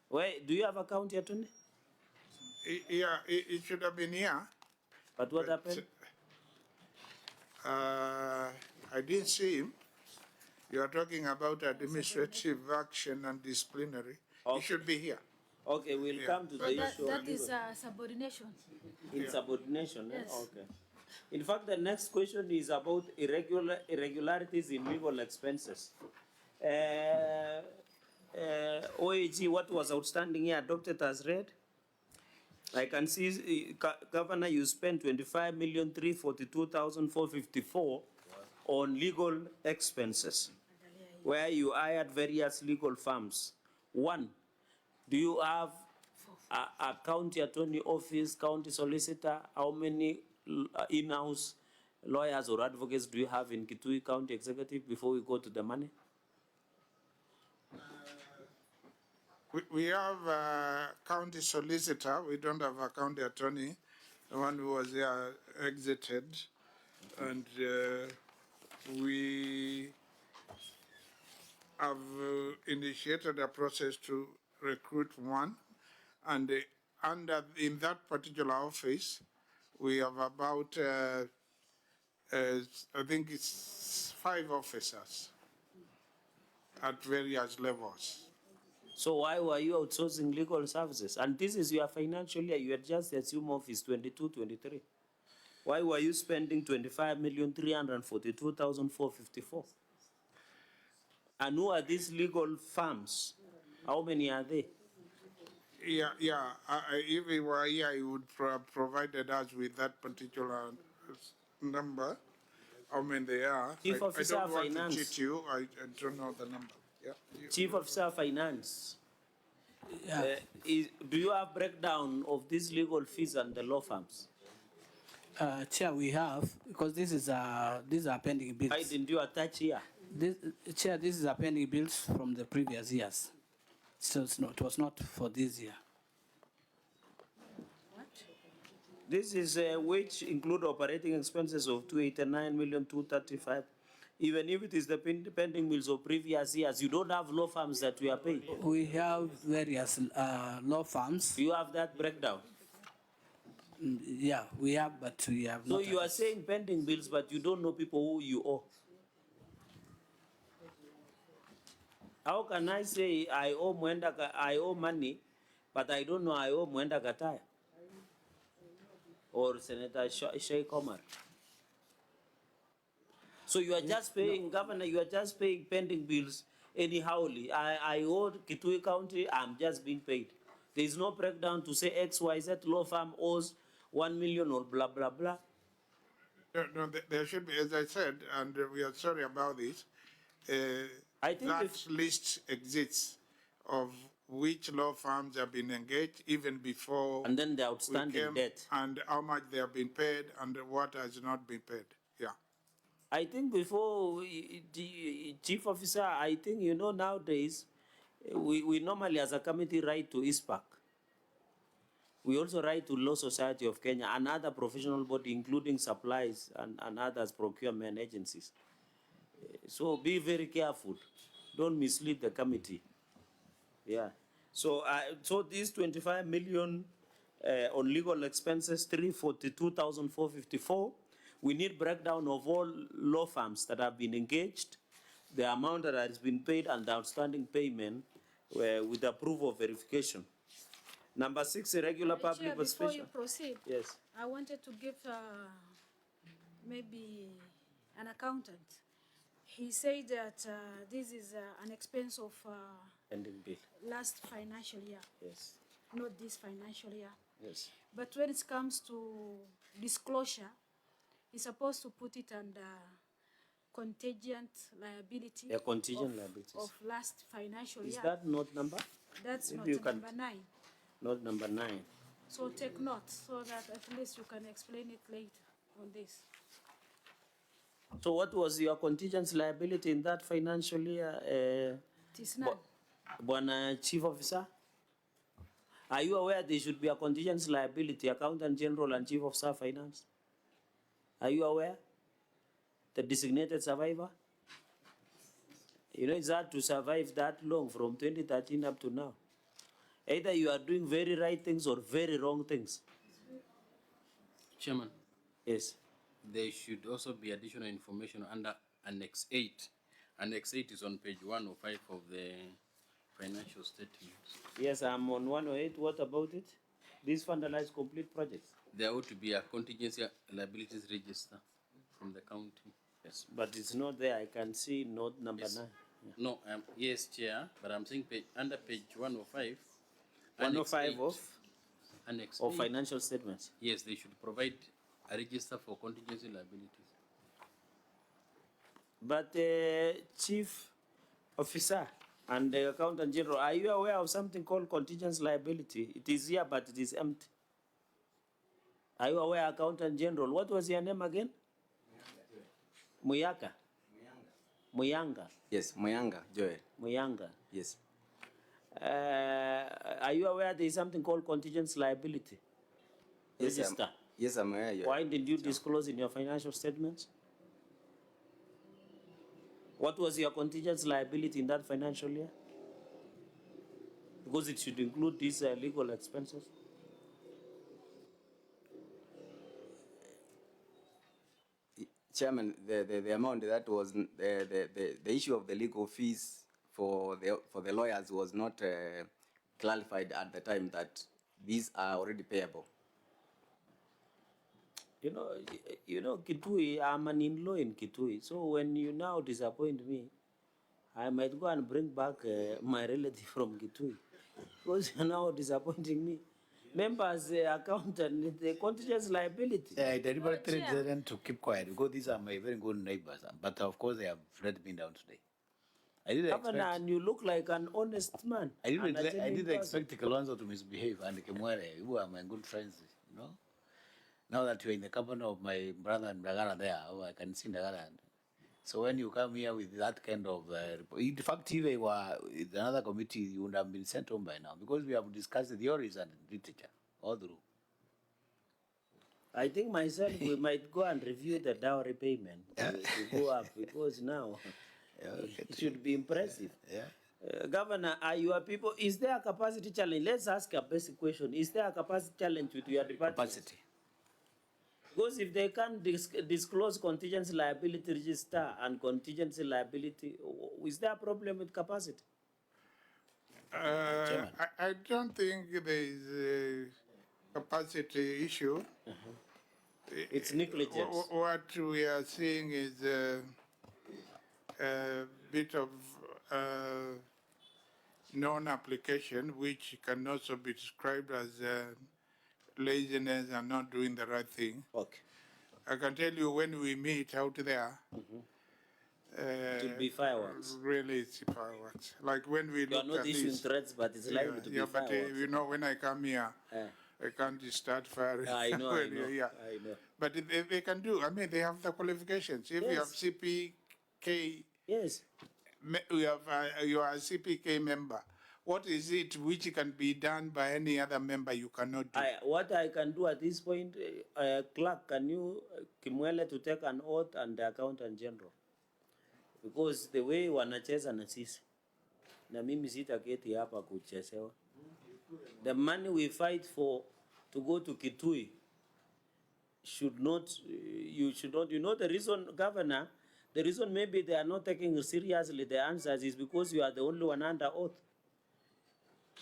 Where, do you have a county attorney? Yeah, it should have been here. But what happened? I didn't see him. You are talking about administrative action and disciplinary. Okay. He should be here. Okay, we'll come to the issue. That is subordination. In subordination, Yes. Okay. In fact, the next question is about irregularities in legal expenses. OAG, what was outstanding here, adopted as read? I can see, Governor, you spent 25,342,454 on legal expenses, where you hired various legal firms. 1, do you have a county attorney office, county solicitor? How many in-house lawyers or advocates do you have in Kitui County Executive before we go to the money? We have a county solicitor. We don't have a county attorney. The one who was there exited. And we have initiated a process to recruit one. And in that particular office, we have about I think it's 5 officers at various levels. So why were you outsourcing legal services? And this is your financial year, you had just assumed office 22, 23. Why were you spending 25,342,454? And who are these legal firms? How many are they? Yeah, if he were here, he would provided us with that particular number. How many they are? Chief Officer I don't want Finance. to cheat you. I don't know the number. Yeah. Chief Officer Finance. Yeah. Do you have breakdown of these legal fees and the law firms? Chair, we have, because these are pending bills. Why didn't you attach here? Chair, this is a pending bills from the previous years. So it was not for this year. This is which include operating expenses of 289,235. Even if it is the pending bills of previous years, you don't have law firms that we are paying. We have various law firms. Do you have that breakdown? Yeah, we have, but we have So not. you are saying pending bills, but you don't know people who you owe. How can I say I owe money, but I don't know I owe Mwenda Gataya or Senator Sheikh Omar? So you are just paying, Governor, you are just paying pending bills anyhowly. I owe Kitui County, I'm just being paid. There is no breakdown to say XYZ law firm owes 1 million or blah, blah, blah. No, there should be, as I said, and we are sorry about this. I think that list exists of which law firms have been engaged even before. And then the outstanding debt. And how much they have been paid and what has not been paid. Yeah. I think before, the Chief Officer, I think, you know, nowadays, we normally as a committee write to ISPAC. We also write to Law Society of Kenya and other professional body, including supplies and others procurement agencies. So be very careful. Don't mislead the committee. Yeah. So, so these 25 million on legal expenses, 342,454. We need breakdown of all law firms that have been engaged, the amount that has been paid, and the outstanding payment with approval of verification. Number 6, irregular public Before participation. you proceed, Yes. I wanted to give maybe an accountant. He said that this is an expense of Pending bill. last financial year, Yes. not this financial year. Yes. But when it comes to disclosure, he's supposed to put it under contingent liability. Yeah, contingent liabilities. Of last financial year. Is that note number? That's Maybe not you can- number 9. Note number 9. So take note so that at least you can explain it later on this. So what was your contingent liability in that financial year, It is none. Bwana Chief Officer? Are you aware there should be a contingent liability, Accountant General and Chief Officer Finance? Are you aware? The designated survivor? You know, it's hard to survive that long from 2013 up to now. Either you are doing very right things or very wrong things. Chairman, Yes. there should also be additional information under Annex 8. Annex 8 is on page 105 of the financial statements. Yes, I'm on 108. What about it? These vandalized complete projects. There ought to be a contingency liabilities register from the county. Yes, but it's not there. I can see note number Yes. 9. No, yes, Chair, but I'm saying under page 105. 105 of Annex 8. financial statements. Yes, they should provide a register for contingency liabilities. But Chief Officer and the Accountant General, are you aware of something called contingent liability? It is here, but it is empty. Are you aware, Accountant General? What was your name again? Muyaka. Muyanga. Yes, Moyanga, Joel. Muyanga. Yes. Are you aware there is something called contingent liability? Yes, Register. Yes, I'm aware. Joel. Why did you disclose in your financial statements? What was your contingent liability in that financial year? Because it should include these legal expenses. Chairman, the amount that was the issue of the legal fees for the lawyers was not clarified at the time that these are already payable. You know, Kitui, I'm an in-law in Kitui. So when you now disappoint me, I might go and bring back my relative from Kitui. Because you're now disappointing me. Members, accountant, the contingency liability. Yeah, I deliberately decided to keep quiet because these are my very good neighbors. But of course, they have let me down today. I didn't Governor, expect. and you look like an honest man. I didn't person. expect Kalonzo to misbehave and Kemwere, who are my good friends, you know. Now that you're in the company of my brother and Ndagara there, I can see Ndagara. So when you come here with that kind of, in fact, if I were in another committee, you would have been sent home by now because we have discussed the theories and literature all through. I think myself, we might go and review the dowry payment to go up because now it should be impressive. Yeah. Governor, are your people, is there a capacity challenge? Let's ask a basic question. Is there a capacity challenge with your department? Capacity. Because if they can't disclose contingency liability register and contingency liability, is there a problem with capacity? I don't think there is a capacity issue. It's negligence. What we are seeing is a bit of non-application, which can also be described as laziness and not doing the right thing. Okay. I can tell you when we meet out there, It will be fireworks. really it's fireworks. Like when we You are look not at issuing this. threats, but it's likely to be but fireworks. you know, when I come here, I can't just start firing. I know, when I know, you're here. I know. But they can do, I mean, they have the qualifications. If you have Yes. CPK, Yes. You are a CPK member. What is it which can be done by any other member you cannot do? What I can do at this point, clerk, can you, Kimwele, to take an oath and the accountant general? Because the way wanacheza na sisi, na mimi sitaketi hapa kuchezewa. The money we fight for to go to Kitui should not, you should not, you know the reason, Governor, the reason maybe they are not taking seriously the answers is because you are the only one under oath.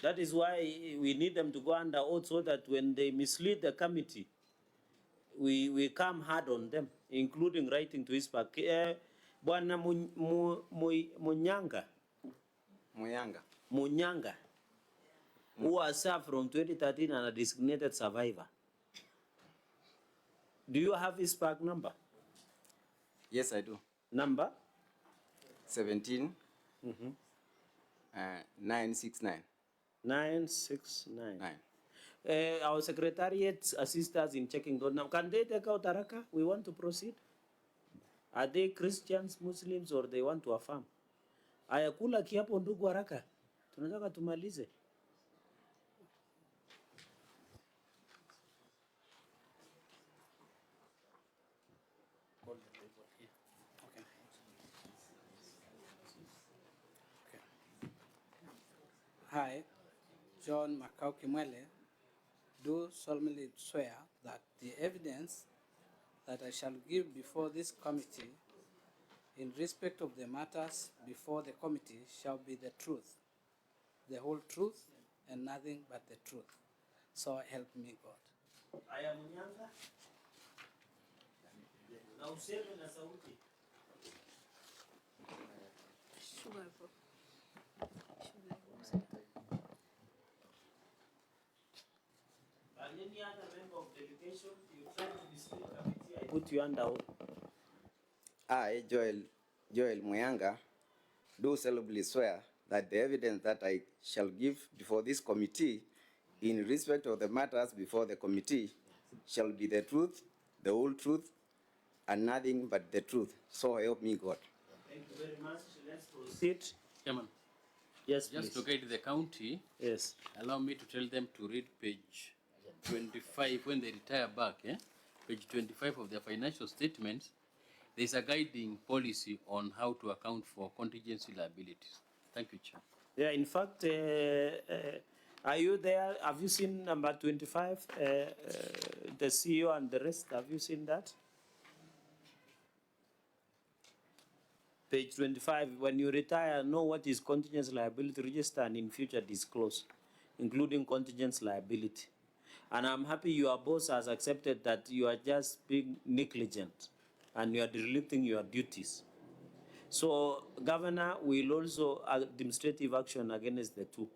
That is why we need them to go under oath so that when they mislead the committee, we come hard on them, including writing to his back. Bwana Munyanga, who was served from 2013 and a designated survivor. Do you have his back number? Yes, I do. Number? 17 969. 969. Our secretariat assist us in checking those numbers. Can they take out Araka? We want to proceed. Are they Christians, Muslims, or they want to affirm? Ayakula kiapo ndugu Araka. Tunataka tumalize. I, John Macau Kimwele, do solemnly swear that the evidence that I shall give before this committee in respect of the matters before the committee shall be the truth, the whole truth, and nothing but the truth. So help me God. I am Munyanga. Na useme na sauti. And any other member of delegation, you try to mislead committee, I put you under oath. I, Joel Muyanga, do solemnly swear that the evidence that I shall give before this committee in respect of the matters before the committee shall be the truth, the whole truth, and nothing but the truth. So help me God. Thank you very much. Let's proceed. Chairman, Yes, just please. to guide the county, Yes. allow me to tell them to read page 25 when they retire back, page 25 of their financial statements. There's a guiding policy on how to account for contingency liabilities. Thank you, Chair. Yeah, in fact, are you there? Have you seen number 25? The CEO and the rest, have you seen that? Page 25, when you retire, know what is contingent liability register and in future disclose, including contingent liability. And I'm happy your boss has accepted that you are just being negligent and you are derelict your duties. So, Governor will also administrative action against the two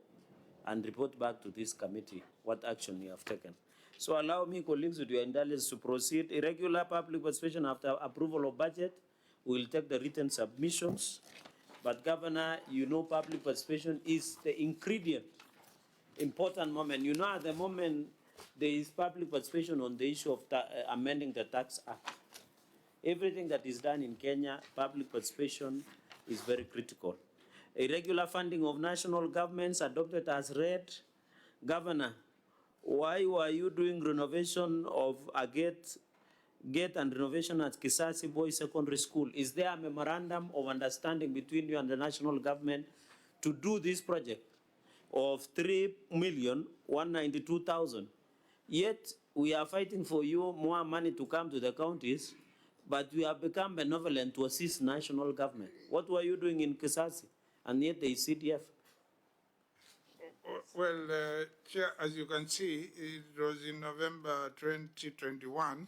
and report back to this committee what action you have taken. So allow me, colleagues, with your indulgence to proceed. Irregular public participation after approval of budget, we'll take the written submissions. But Governor, you know public participation is the ingredient, important moment. You know at the moment there is public participation on the issue of amending the Tax Act. Everything that is done in Kenya, public participation is very critical. Irregular funding of national governments adopted as read. Governor, why were you doing renovation of a gate and renovation at Kisasi Boys Secondary School? Is there a memorandum of understanding between you and the national government to do this project of 3,192,000? Yet we are fighting for you more money to come to the counties, but we have become benevolent to assist national government. What were you doing in Kisasi? And yet there is CDF. Well, Chair, as you can see, it was in November 2021.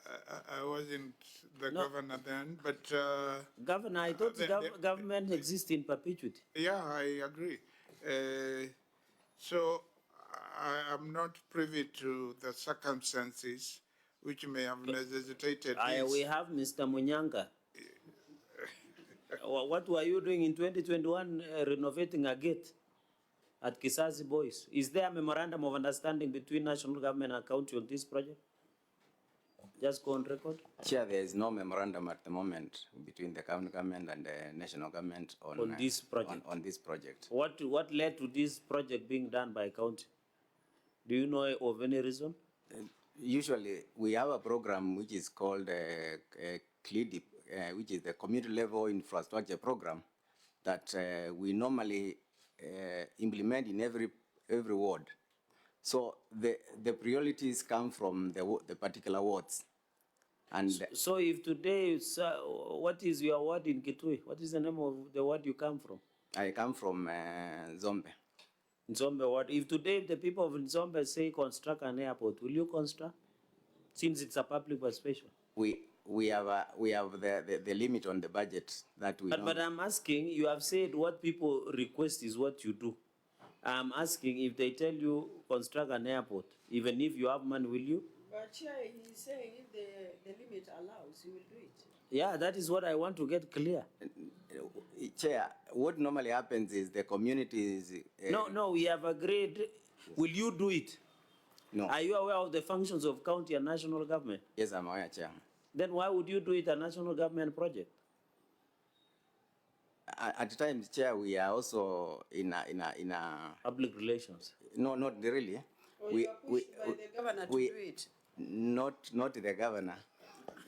I wasn't the governor then, but... Governor, I thought government exists in perpetuity. Yeah, I agree. So I am not privy to the circumstances which may have necessitated this. We have Mr. Munyanga. What were you doing in 2021 renovating a gate at Kisasi Boys? Is there a memorandum of understanding between national government and county on this project? Just go on record. Chair, there is no memorandum at the moment between the county government and the national government on this project. On this project. What led to this project being done by county? Do you know of any reason? Usually, we have a program which is called CLIDIP, which is the community level infrastructure program that we normally implement in every ward. So the priorities come from the particular wards. And so if today, what is your ward in Kitui? What is the name of the ward you come from? I come from Zombe. Zombe ward. If today the people of Zombe say construct an airport, will you construct? Since it's a public participation. We have the limit on the budget that we. But I'm asking. You have said what people request is what you do. I'm asking if they tell you construct an airport, even if you have money, will you? But Chair, he's saying if the limit allows, he will do it. Yeah, that is what I want to get clear. Chair, what normally happens is the community is... No, we have agreed. Will you do it? No. Are you aware of the functions of county and national government? Yes, I'm aware, Chair. Then why would you do it a national government project? At times, Chair, we are also in a public relations. No, not really. Or you are pushed by the governor to do it. Not the governor.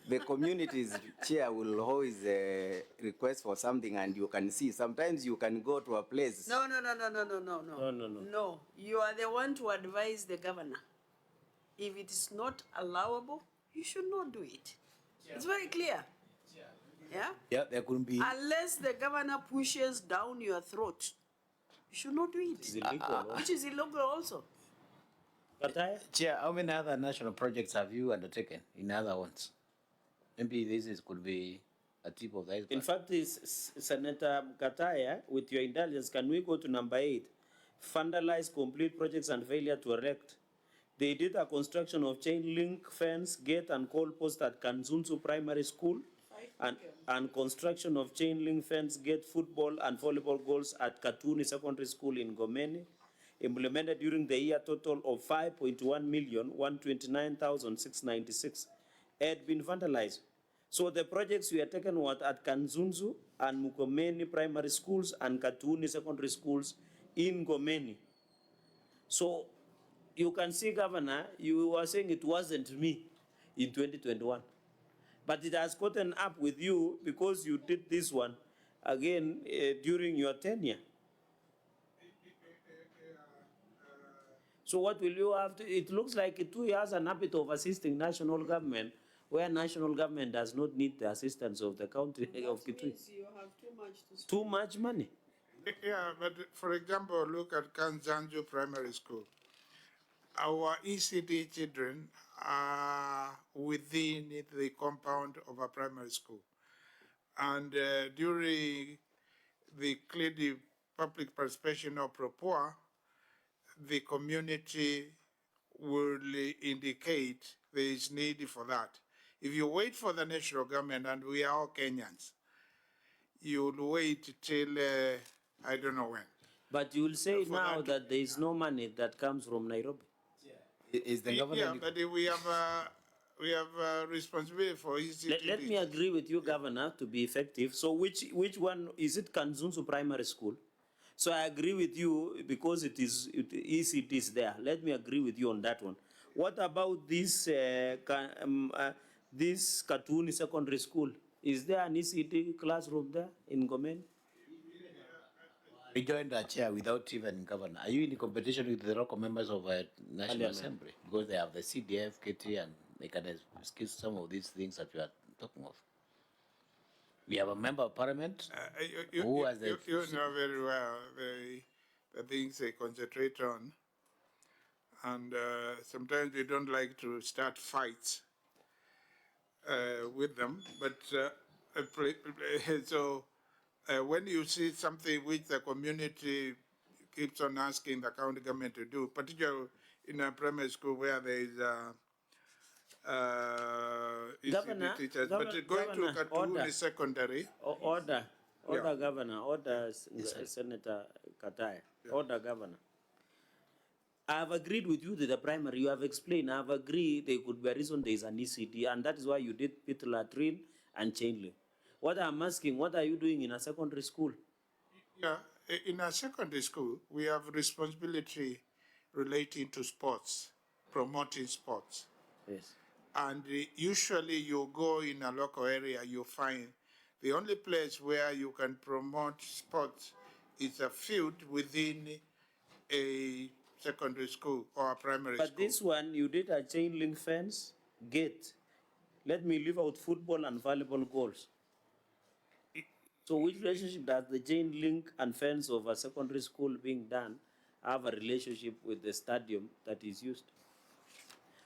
The community's chair will always request for something, and you can see. Sometimes you can go to a place. No. No. You are the one to advise the governor. If it is not allowable, you should not do it. Yeah. It's very clear. Yeah? Yeah, there couldn't be. Unless the governor pushes down your throat, you should not do it. It's illegal. Which is illegal also. Chair, how many other national projects have you undertaken in other ones? Maybe this could be a tip of the iceberg. In fact, Senator Kataya, with your indulgence, can we go to number 8? Vandalize complete projects and failure to erect. They did a construction of chain link fence, gate and coal post at Kanzunzu Primary School and construction of chain link fence, gate, football and volleyball goals at Katuni Secondary School in Gomeni, implemented during the year total of 5.1,129,696 had been vandalized. So the projects we are taken were at Kanzunzu and Mukomeni Primary Schools and Katuni Secondary Schools in Gomeni. So you can see, Governor, you were saying it wasn't me in 2021. But it has gotten up with you because you did this one again during your tenure. So what will you have to, it looks like Kitui has an habit of assisting national government where national government does not need the assistance of the county of Kitui. Means you have too much to spend. Too much money. Yeah, but for example, look at Kanzanju Primary School. Our ECD children are within the compound of a primary school. And during the clearly public participation of Propua, the community will indicate there is need for that. If you wait for the national government, and we are all Kenyans, you'll wait till I don't know when. But you will say now that there is no money that comes from Nairobi. Is the governor? Yeah, but we have responsibility for ECT. Let me agree with you, Governor, to be effective. So which one is it? Kanzunzu Primary School. So I agree with you because it is there. Let me agree with you on that one. What about this this Kitui Secondary School? Is there an ECT classroom there in Gomen? We joined our chair without even governor. Are you in competition with the local members of National Assembly? Because they have the CDF, KT, and they can excuse some of these things that we are talking of. We have a member of parliament who has the... You know very well the things they concentrate on. And sometimes we don't like to start fights with them. But so when you see something which the community keeps on asking the county government to do, particularly in a primary school where there is Governor, teachers, but going Governor, to Kitui Secondary. Order, Yeah. Governor, order, Senator Katai, order, Governor. I have agreed with you that the primary, you have explained, I have agreed there could be a reason there is an ECD, and that is why you did pit latrine and chain link. What I'm asking, what are you doing in a secondary school? Yeah, in a secondary school, we have responsibility relating to sports, promoting sports. Yes. And usually you go in a local area, you find the only place where you can promote sports is a field within a secondary school or a primary school. But this one, you did a chain link fence, gate. Let me leave out football and volleyball goals. So which relationship does the chain link and fence of a secondary school being done have a relationship with the stadium that is used?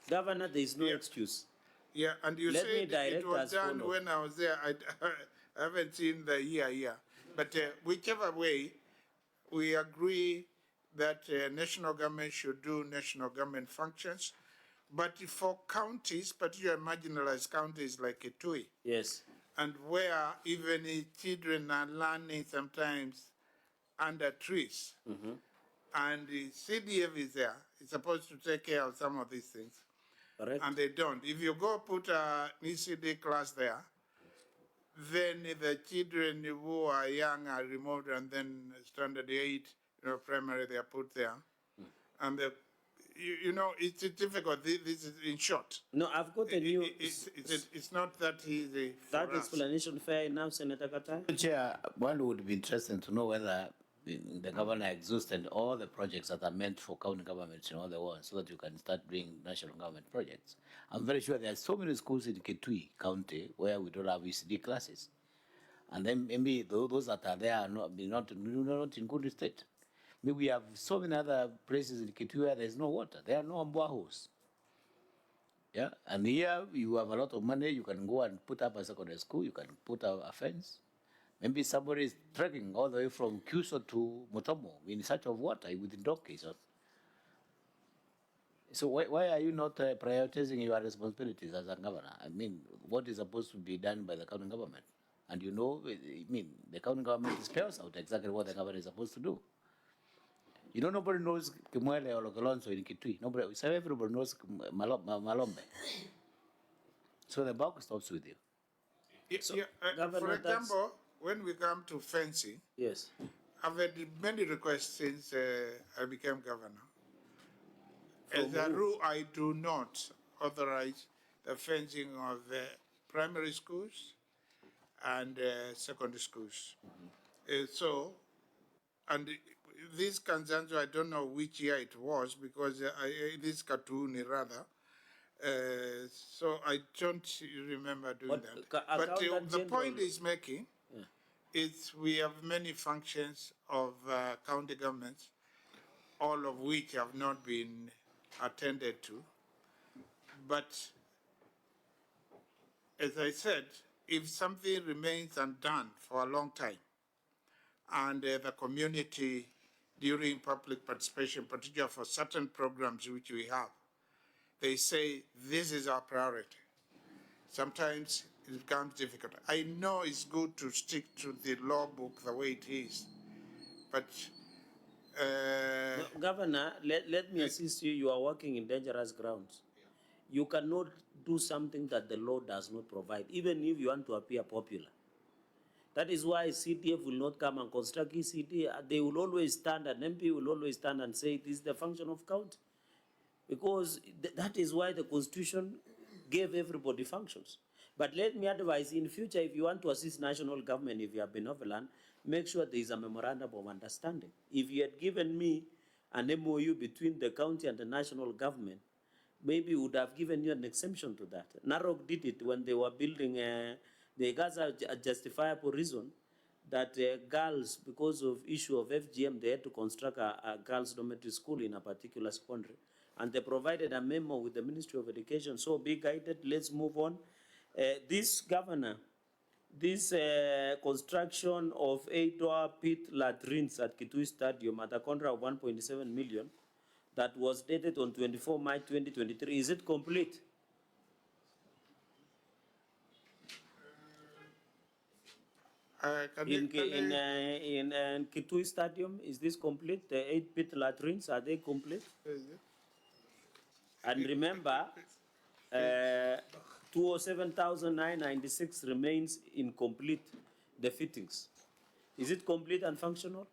Governor, there is no excuse. Yeah, and you Let said me direct it was as done follow. when I was there. I haven't seen the year. But whichever way, we agree that national government should do national government functions. But for counties, particularly marginalized counties like Kitui, yes, and where even children are learning sometimes under trees, and the CDF is there, it's supposed to take care of some of these things. Correct. And they don't. If you go put an ECD class there, then the children who are young are removed, and then standard 8, primary, they are put there. And it's difficult. This is in short. No, I've got a new... It's not that easy for That us. explanation fair enough, Senator Katai? Chair, one would be interested to know whether the governor exhausted all the projects that are meant for county governments in all the world so that you can start doing national government projects. I'm very sure there are so many schools in Kitui County where we don't have ECD classes. And then maybe those that are there are not in good state. Maybe we have so many other places in Kitui where there's no water. There are no boreholes. Yeah, and here you have a lot of money. You can go and put up a secondary school. You can put up a fence. Maybe somebody is trekking all the way from Kuso to Motomo in search of water with donkeys. So why are you not prioritizing your responsibilities as a governor? I mean, what is supposed to be done by the county government? And the county government spells out exactly what the government is supposed to do. Nobody knows Kimwele or Lokolonso in Kitui. So everybody knows Malombe. So the buck stops with you. For example, when we come to fencing, yes, I've had many requests since I became governor. As a rule, I do not authorize the fencing of the primary schools and secondary schools. And this Kanzanzo, I don't know which year it was, because this Kitui rather, So I don't remember doing But that. But Accountant the point General- is making is we have many functions of county governments, all of which have not been attended to. But as I said, if something remains undone for a long time, and the community during public participation, particularly for certain programs which we have, they say this is our priority. Sometimes it becomes difficult. I know it's good to stick to the law book the way it is, but No, Governor, let me assist you. You are working in dangerous grounds. You cannot do something that the law does not provide, even if you want to appear popular. That is why CDF will not come and construct ECD. They will always stand, an MP will always stand and say this is the function of county. Because that is why the Constitution gave everybody functions. But let me advise, in future, if you want to assist national government, if you are benevolent, make sure there is a memorandum of understanding. If you had given me an MOU between the county and the national government, maybe we would have given you an exemption to that. Narok did it when they were building, they got a justifiable reason that girls, because of issue of FGM, they had to construct a girls' dormitory school in a particular secondary. And they provided a memo with the Ministry of Education. So be guided, let's move on. This governor, this construction of 8-door pit latrines at Kitui Stadium at a contract of 1.7 million that was dated on 24 March 2023, is it complete? In Kitui Stadium, is this complete? The 8-pit latrines, are they complete? And remember, 207,996 remains incomplete, the fittings. Is it complete and functional?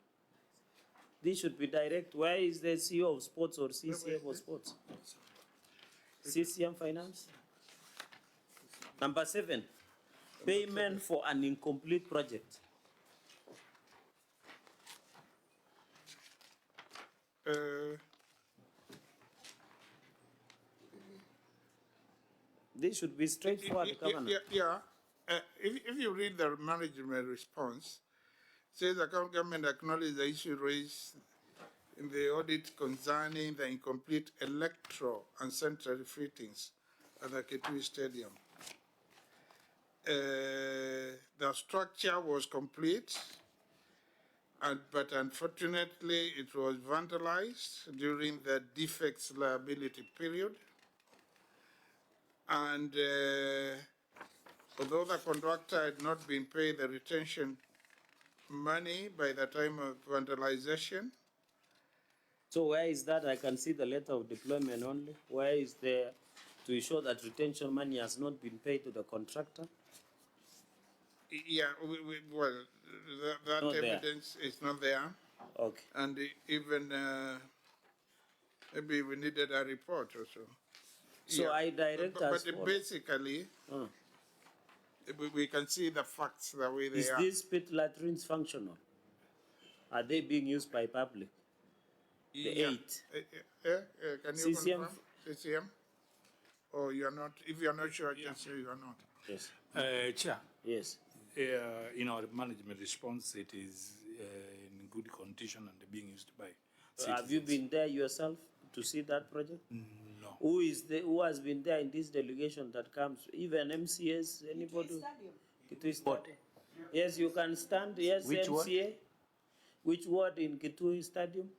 This should be direct. Where is the CEO of sports or CCF of sports? CCM Finance? Number 7, payment for an incomplete project. This should be straightforward, Governor. If you read the management response, it says the government acknowledges the issue raised in the audit concerning the incomplete electro and sanitary fittings at the Kitui Stadium. The structure was complete, but unfortunately it was vandalized during the defects liability period. And although the contractor had not been paid the retention money by the time of vandalization. So where is that? I can see the letter of deployment only. Where is there to ensure that retention money has not been paid to the contractor? Yeah, well, that Not evidence is not there. Okay. And even maybe we needed a report or so. So I direct us. But basically, we can see the facts the way they are. Is these pit latrines functional? Are they being used by public? The 8. Can you CCM? confirm? CCM? Or you are not? If you are not sure, just say you are not. Yes. Chair. Yes. In our management response, it is in good condition and being used by citizens. Have you been there yourself to see that project? No. Who has been there in this delegation that comes? Even MCS, anybody? Kitui Stadium. Yes, you can stand. Yes, Which MCA. Which ward in Kitui Stadium?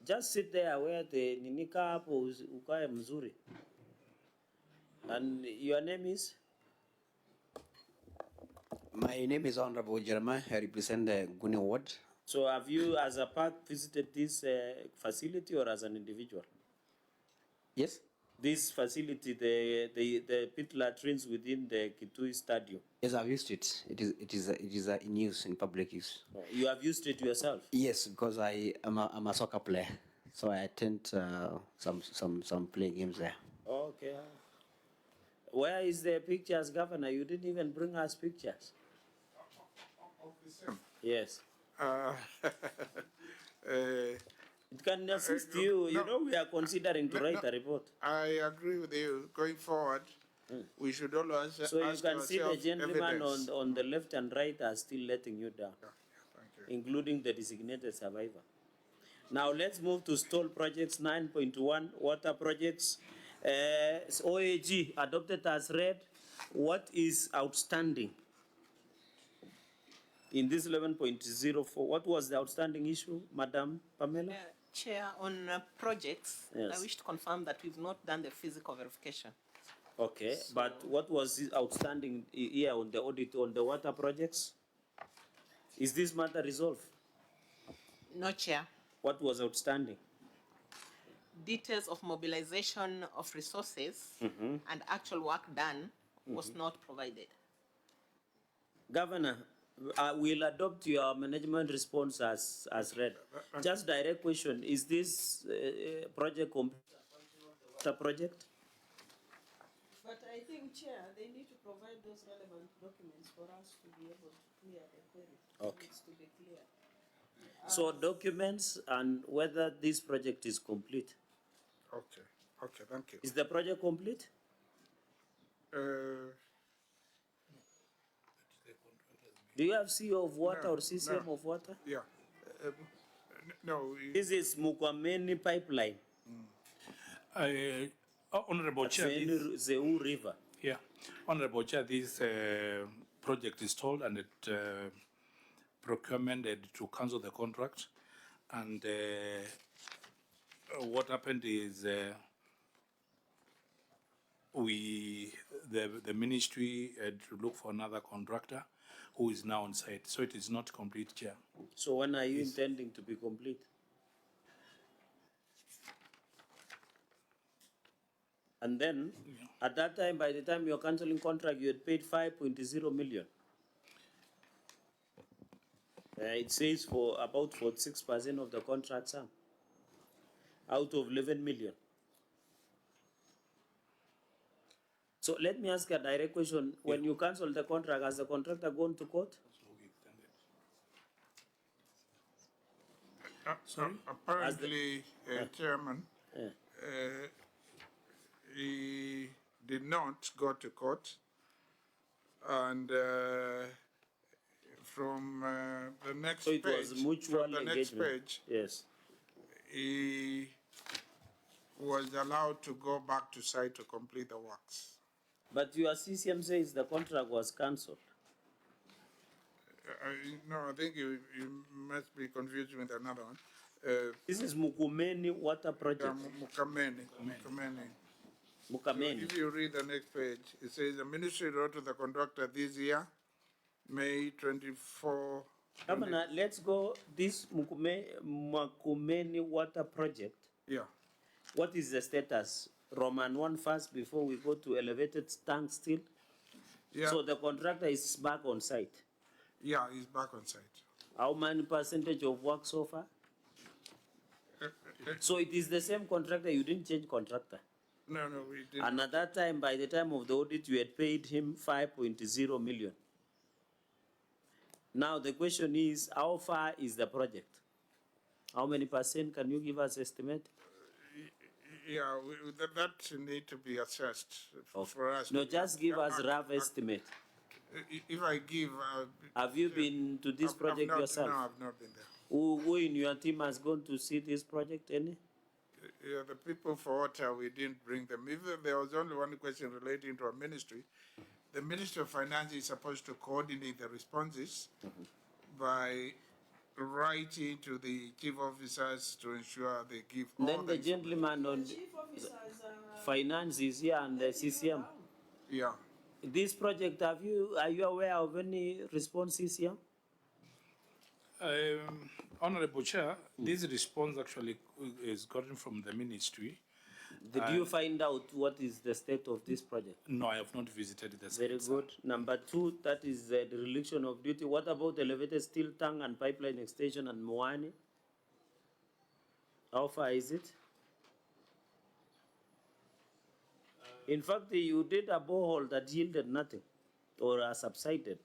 Just sit there where the ninika hapo ukae mzuri. And your name is? My name is Honorable Jeremiah. I represent the Guni ward. So have you, as a park, visited this facility or as an individual? Yes. This facility, the pit latrines within the Kitui Stadium. Yes, I've used it. It is in use, in public use. You have used it yourself? Yes, because I'm a soccer player, so I attend some play games there. Okay. Where is the pictures, Governor? You didn't even bring us pictures. Of the same. Yes. It can assist you. You know, we are considering to write a report. I agree with you. Going forward, we should always So you ask can see the ourselves gentleman evidence. on the left and right are still letting you down, including the designated survivor. Now let's move to stall projects 9.1, water projects. OAG adopted as read. What is outstanding in this 11.04? What was the outstanding issue, Madam Pamela? Chair, on projects, I Yes. wish to confirm that we've not done the physical verification. Okay, but what was outstanding here on the audit on the water projects? Is this matter resolved? No, Chair. What was outstanding? Details of mobilization of resources and actual work done was not provided. Governor, we'll adopt your management response as read. Just direct question, is this project complete? Project? But I think, Chair, they need to provide those relevant documents for us to be able to clear the query. Okay. It needs to be clear. So documents and whether this project is complete. Okay, okay, thank you. Is the project complete? Do you have CEO of water or CCM of water? Yeah. No. This is Mukwameni pipeline. Honorable Chair, Zeu River. yeah, Honorable Chair, this project is stalled and it procurement to cancel the contract. And what happened is the ministry had to look for another contractor who is now on site. So it is not complete, Chair. So when are you intending to be complete? And then, at that time, by the time you're cancelling contract, you had paid 5.0 million. It says for about 46% of the contract sum, out of 11 million. So let me ask a direct question. When you cancel the contract, has the contractor gone to court? Sorry? Apparently, Chairman, he did not go to court, and from the next So it page, was mutual from the next engagement. page, Yes. he was allowed to go back to site to complete the works. But your CCM says the contract was cancelled. No, I think you must be confused with another one. This is Mukumeni Water Project. Mukameni. Mukameni. If you read the next page, it says the ministry wrote to the contractor this year, May 24. Governor, let's go this Mukumeni Water Project. Yeah. What is the status? Roman 1 first before we go to elevated tank still? Yeah. So the contractor is back on site? Yeah, he's back on site. How many percentage of work so far? So it is the same contractor, you didn't change contractor? No, we didn't. And at that time, by the time of the audit, you had paid him 5.0 million. Now the question is, how far is the project? How many percent can you give us estimate? Yeah, that need to be assessed for us. No, just give us rough estimate. If I give... Have you been to this project yourself? No, I've not been there. Who in your team has gone to see this project, any? Yeah, the people for water, we didn't bring them. If there was only one question relating to our ministry, the Ministry of Finance is supposed to coordinate the responses by writing to the chief officers to ensure they give all Then the gentleman on finance is here and the CCM. Yeah. This project, are you aware of any responses here? Honorable Chair, this response actually is gotten from the ministry. Did you find out what is the state of this project? No, I have not visited the site. Very good. Number two, that is the dereliction of duty. What about elevated steel tank and pipeline extension and Moani? How far is it? In fact, you did a borehole that yielded nothing or subsided.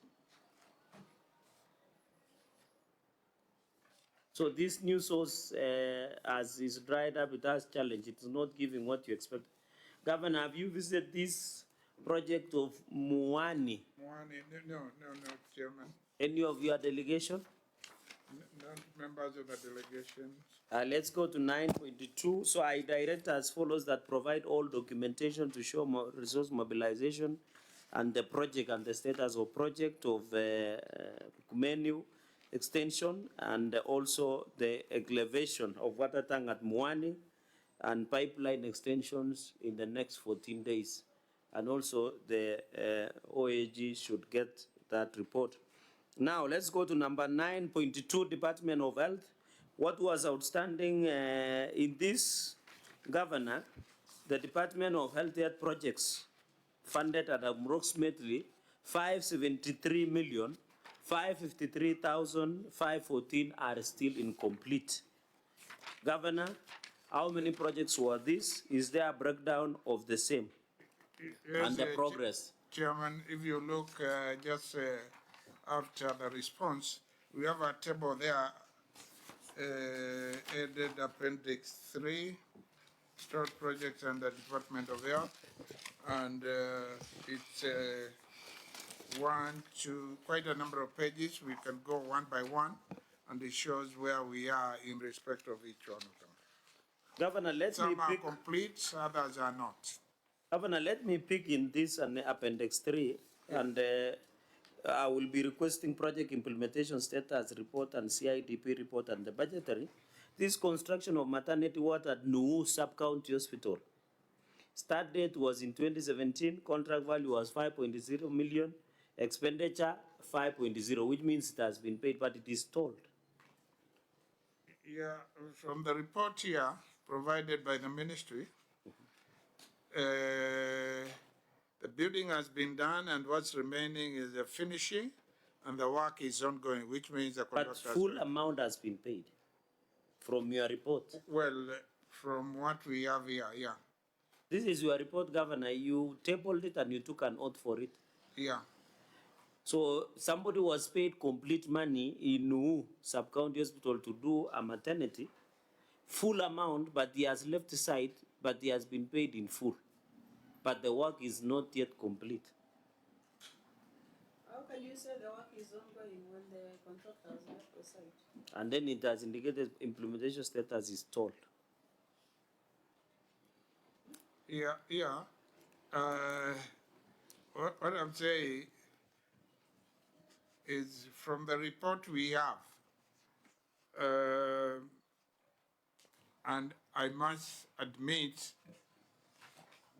So this new source, as is dried up, it has challenge. It's not giving what you expect. Governor, have you visited this project of Muani? No, Chairman. Any of your delegation? Not members of the delegation. Let's go to 9.2. So I direct as follows: that provide all documentation to show resource mobilization and the project and the status of project of menu extension, and also the elevation of water tank at Muani and pipeline extensions in the next 14 days. And also the OAG should get that report. Now let's go to number 9.2, Department of Health. What was outstanding in this, Governor? The Department of Health Yard projects funded at approximately 573,553,514 are still incomplete. Governor, how many projects were this? Is there a breakdown of the same? Yes, and the progress? Chairman, if you look just after the response, we have a table there, added Appendix 3, stored projects under Department of Health, and it's quite a number of pages. We can go one by one, and it shows where we are in respect of each one of them. Governor, Some are complete, others are not. Governor, let me pick in this and Appendix 3, and I will be requesting project implementation status report and CIDP report and the budgetary. This construction of maternity ward at Nuu Sub-County Hospital. Start date was in 2017, contract value was 5.0 million, expenditure 5.0, which means it has been paid, but it is stalled. Yeah, from the report here provided by the ministry, the building has been done, and what's remaining is the finishing, and the work is ongoing, which means the contractor. But full amount has been paid from your report. Well, from what we have here, yeah. This is your report, Governor. You tabled it and you took an oath for it. Yeah. So somebody was paid complete money in Nuu Sub-County Hospital to do a maternity, full amount, but he has left aside, but he has been paid in full. But the work is not yet complete. How can you say the work is ongoing when the contractor has left the site? And then it has indicated implementation status is stalled. Yeah. What I'm saying is from the report we have, and I must admit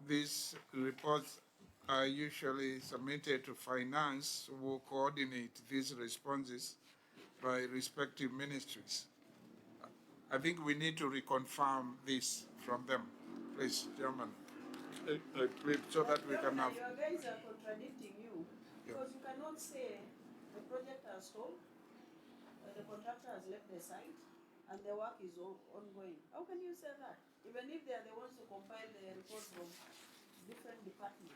these reports are usually submitted to finance, who coordinate these responses by respective ministries. I think we need to reconfirm this from them. Please, Chairman, so that we can have. Your guys are contradicting you, because you cannot say the project has stalled, the contractor has left the site, and the work is ongoing. How can you say that? Even if they are the ones who compile the reports from different departments.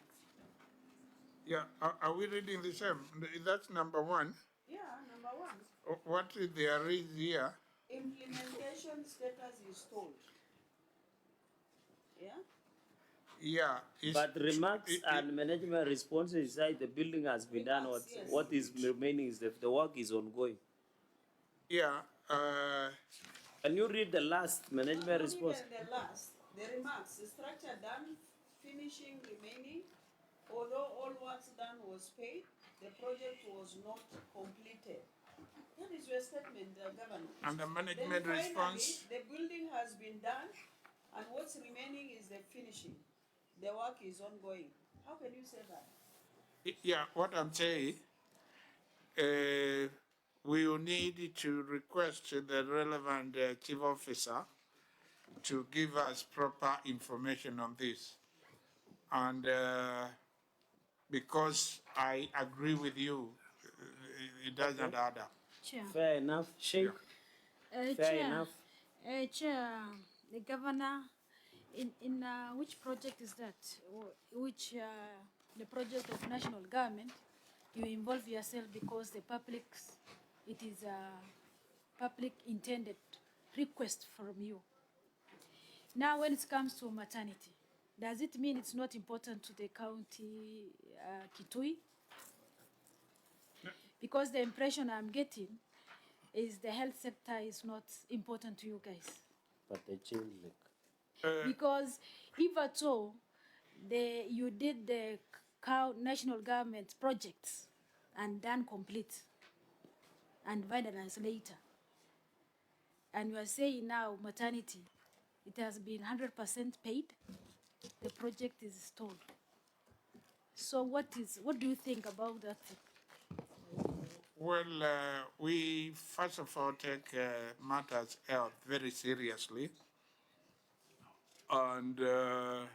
Yeah, are we reading the same? That's number one. Yeah, number one. What there is here? Implementation status is stalled. Yeah? Yeah. But remarks and management responses inside the building has been done. What is remaining is the work is ongoing. Yeah. Can you read the last management response? The last, the remarks, the structure done, finishing remaining, although all works done was paid, the project was not completed. That is your statement, Governor. And the management then response? The building has been done, and what's remaining is the finishing. The work is ongoing. How can you say that? Yeah, what I'm saying, we will need to request the relevant chief officer to give us proper information on this. And because I agree with you, it doesn't add up. Chair. Fair enough. Sheikh? Fair enough. Chair, the governor, in which project is that? Which the project of national government, you involve yourself because the public, it is public intended request from you. Now, when it comes to maternity, does it mean it's not important to the county Kitui? Because the impression I'm getting is the health sector is not important to you guys. But the change, Because if at all, you did the national government projects and done complete and finance later, and you are saying now maternity, it has been 100% paid, the project is stalled. So what do you think about that? Well, we first of all take matters health very seriously. And that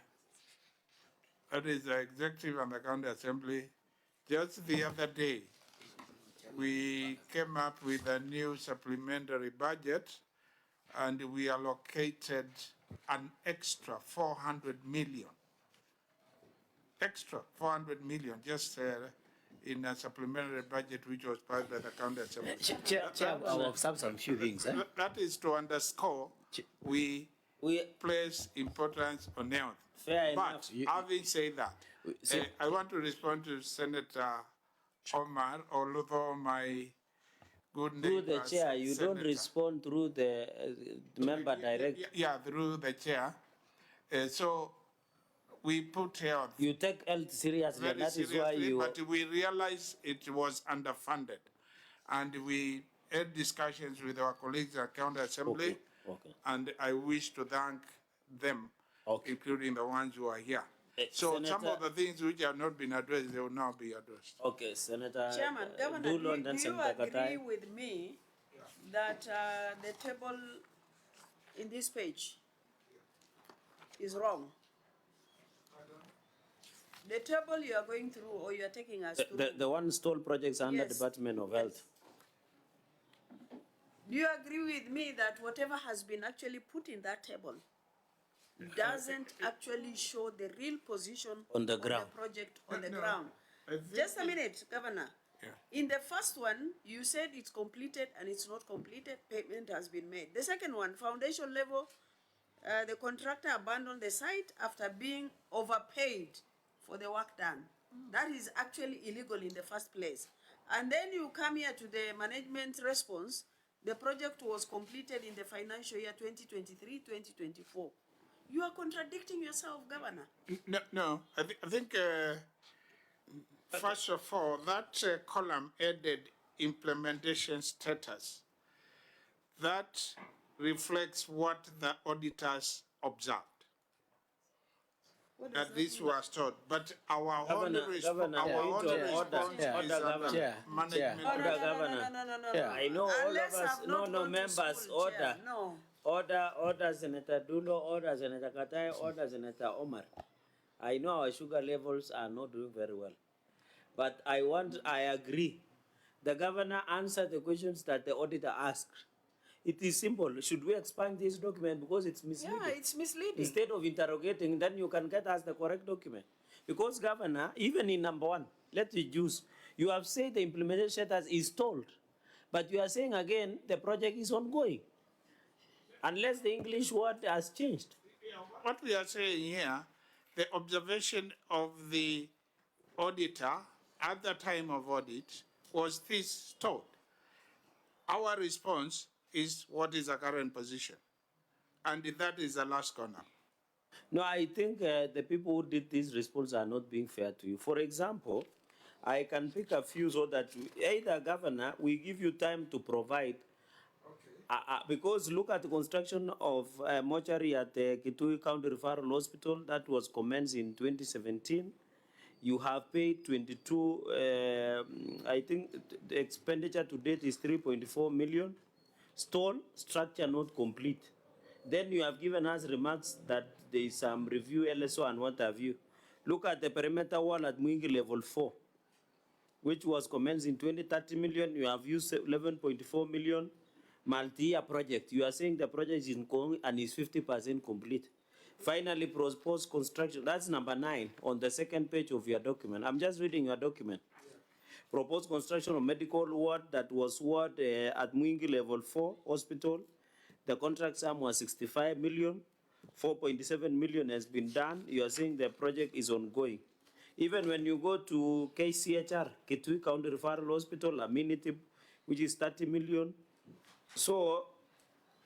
is the executive and the county assembly. Just the other day, we came up with a new supplementary budget and we allocated an extra 400 million. Extra 400 million, just in a supplementary budget which was passed by the county assembly. Chair, I will observe some few things. That is to underscore we place importance on health. Fair But enough. having said that, I want to respond to Senator Omar, although my good Through the neighbors, chair, you don't Senator. respond through the member direct. Yeah, through the chair. So we put health You take health seriously, very and that is seriously, why you. but we realized it was underfunded. And we had discussions with our colleagues at County Assembly, Okay. and I wish to thank them, including the ones who are here. So some Senator- of the things which have not been addressed, they will now be addressed. Okay, Senator. Chairman, Governor, Dulo do and then you Senator agree Katai. with me that the table in this page is wrong? The table you are going through or you are taking us through. The one stall projects under Yes. Department of Health. Do you agree with me that whatever has been actually put in that table doesn't actually show the real position On the of ground. the project on the No, ground? I think Just a minute, Governor. Yeah. In the first one, you said it's completed and it's not completed, payment has been made. The second one, foundation level, the contractor abandoned the site after being overpaid for the work done. That is actually illegal in the first place. And then you come here to the management response, the project was completed in the financial year 2023-2024. You are contradicting yourself, Governor. No, I think first of all, that column added implementation status. That reflects what the auditors observed. That this was taught, but our Governor, only Governor, our point only of order, response order, is Governor. under management. Order, Governor. I know all of Unless us, I've no, not no, gone to members, school, order. Chair, no. Order, Senator Dulo, order, Senator Katai, order, Senator Omar. I know our sugar levels are not doing very well. But I agree. The governor answered the questions that the auditor asked. It is simple. Should we expand this document because it's misleading? Yeah, it's misleading. Instead of interrogating, then you can get us the correct document. Because governor, even in number one, let's reduce. You have said the implementation status is stalled, but you are saying again the project is ongoing, unless the English word has changed. What we are saying here, the observation of the auditor at the time of audit was this stalled. Our response is what is the current position. And that is the last corner. No, I think the people who did this response are not being fair to you. For example, I can pick a few so that either governor, we give you time to provide. Because look at the construction of mortuary at the Kitui County Referral Hospital that was commenced in 2017. You have paid 22, I think the expenditure to date is 3.4 million. Stall, structure not complete. Then you have given us remarks that there is some review LSO and what have you. Look at the perimeter wall at Mwingi level 4, which was commenced in 2030 million. You have used 11.4 million. Multi-year project. You are saying the project is going and is 50% complete. Finally, proposed construction. That's number 9 on the second page of your document. I'm just reading your document. Proposed construction of medical ward that was ward at Mwingi Level 4 Hospital. The contract sum was 65 million. 4.7 million has been done. You are saying the project is ongoing. Even when you go to KCHR, Kitui County Referral Hospital, amenity, which is 30 million. So,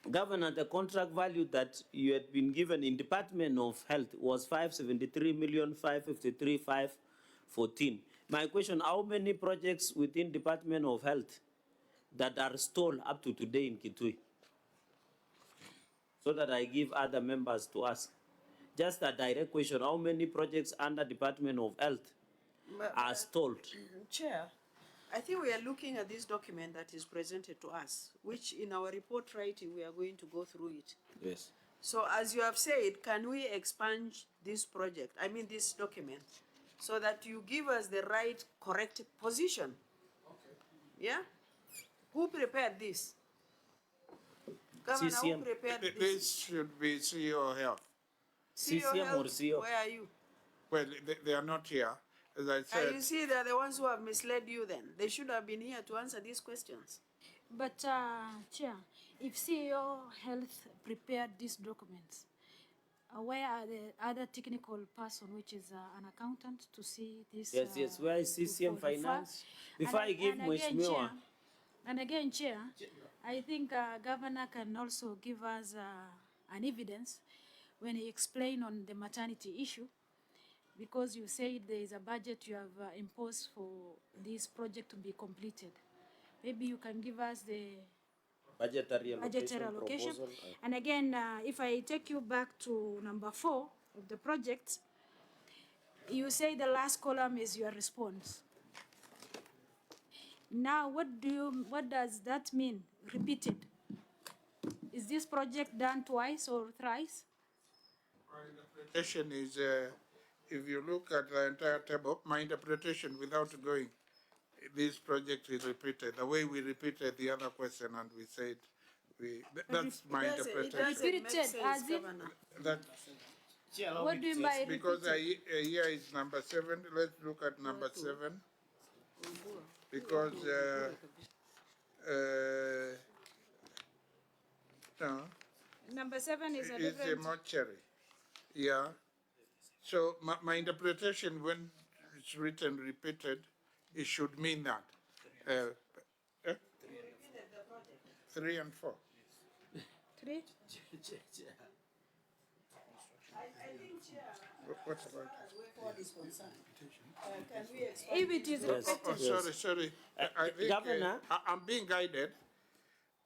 Governor, the contract value that you had been given in Department of Health was 573,553,514. My question, how many projects within Department of Health that are stalled up to today in Kitui? So that I give other members to ask. Just a direct question, how many projects under Department of Health are stalled? Chair, I think we are looking at this document that is presented to us, which in our report writing, we are going to go through it. Yes. So as you have said, can we expand this project, this document, so that you give us the right, correct position? Okay. Yeah? Who prepared this? Governor, who prepared this? This should be CEO Health. CCM Health, or CEO? where are you? Well, they are not here, as I said. You see, they're the ones who have misled you then. They should have been here to answer these questions. But, Chair, if CEO Health prepared these documents, where are the other technical person, which is an accountant, to see this? Yes, where is CCM Finance? Before I give Mheshimiwa. And again, Chair, I think Governor can also give us an evidence when he explained on the maternity issue, because you say there is a budget you have imposed for this project to be completed. Maybe you can give us the budgetary allocation. Proposal. And again, if I take you back to number 4 of the project, you say the last column is your response. Now, what does that mean? Repeated. Is this project done twice or thrice? My interpretation is, if you look at the entire table, my interpretation without going, this project is repeated. The way we repeated the other question and we said, that's my interpretation. Repeated as if? What do you mean by repeated? Because here is number 7. Let's look at number 7. Because no. Number 7 is a It's different. a mortuary. Yeah. So my interpretation, when it's written repeated, it should mean that. 3 and 4. 3? I think, Chair, What about? as way forward is concerned, can we expand? If it is repeated. Sorry. I think Governor? I'm being guided.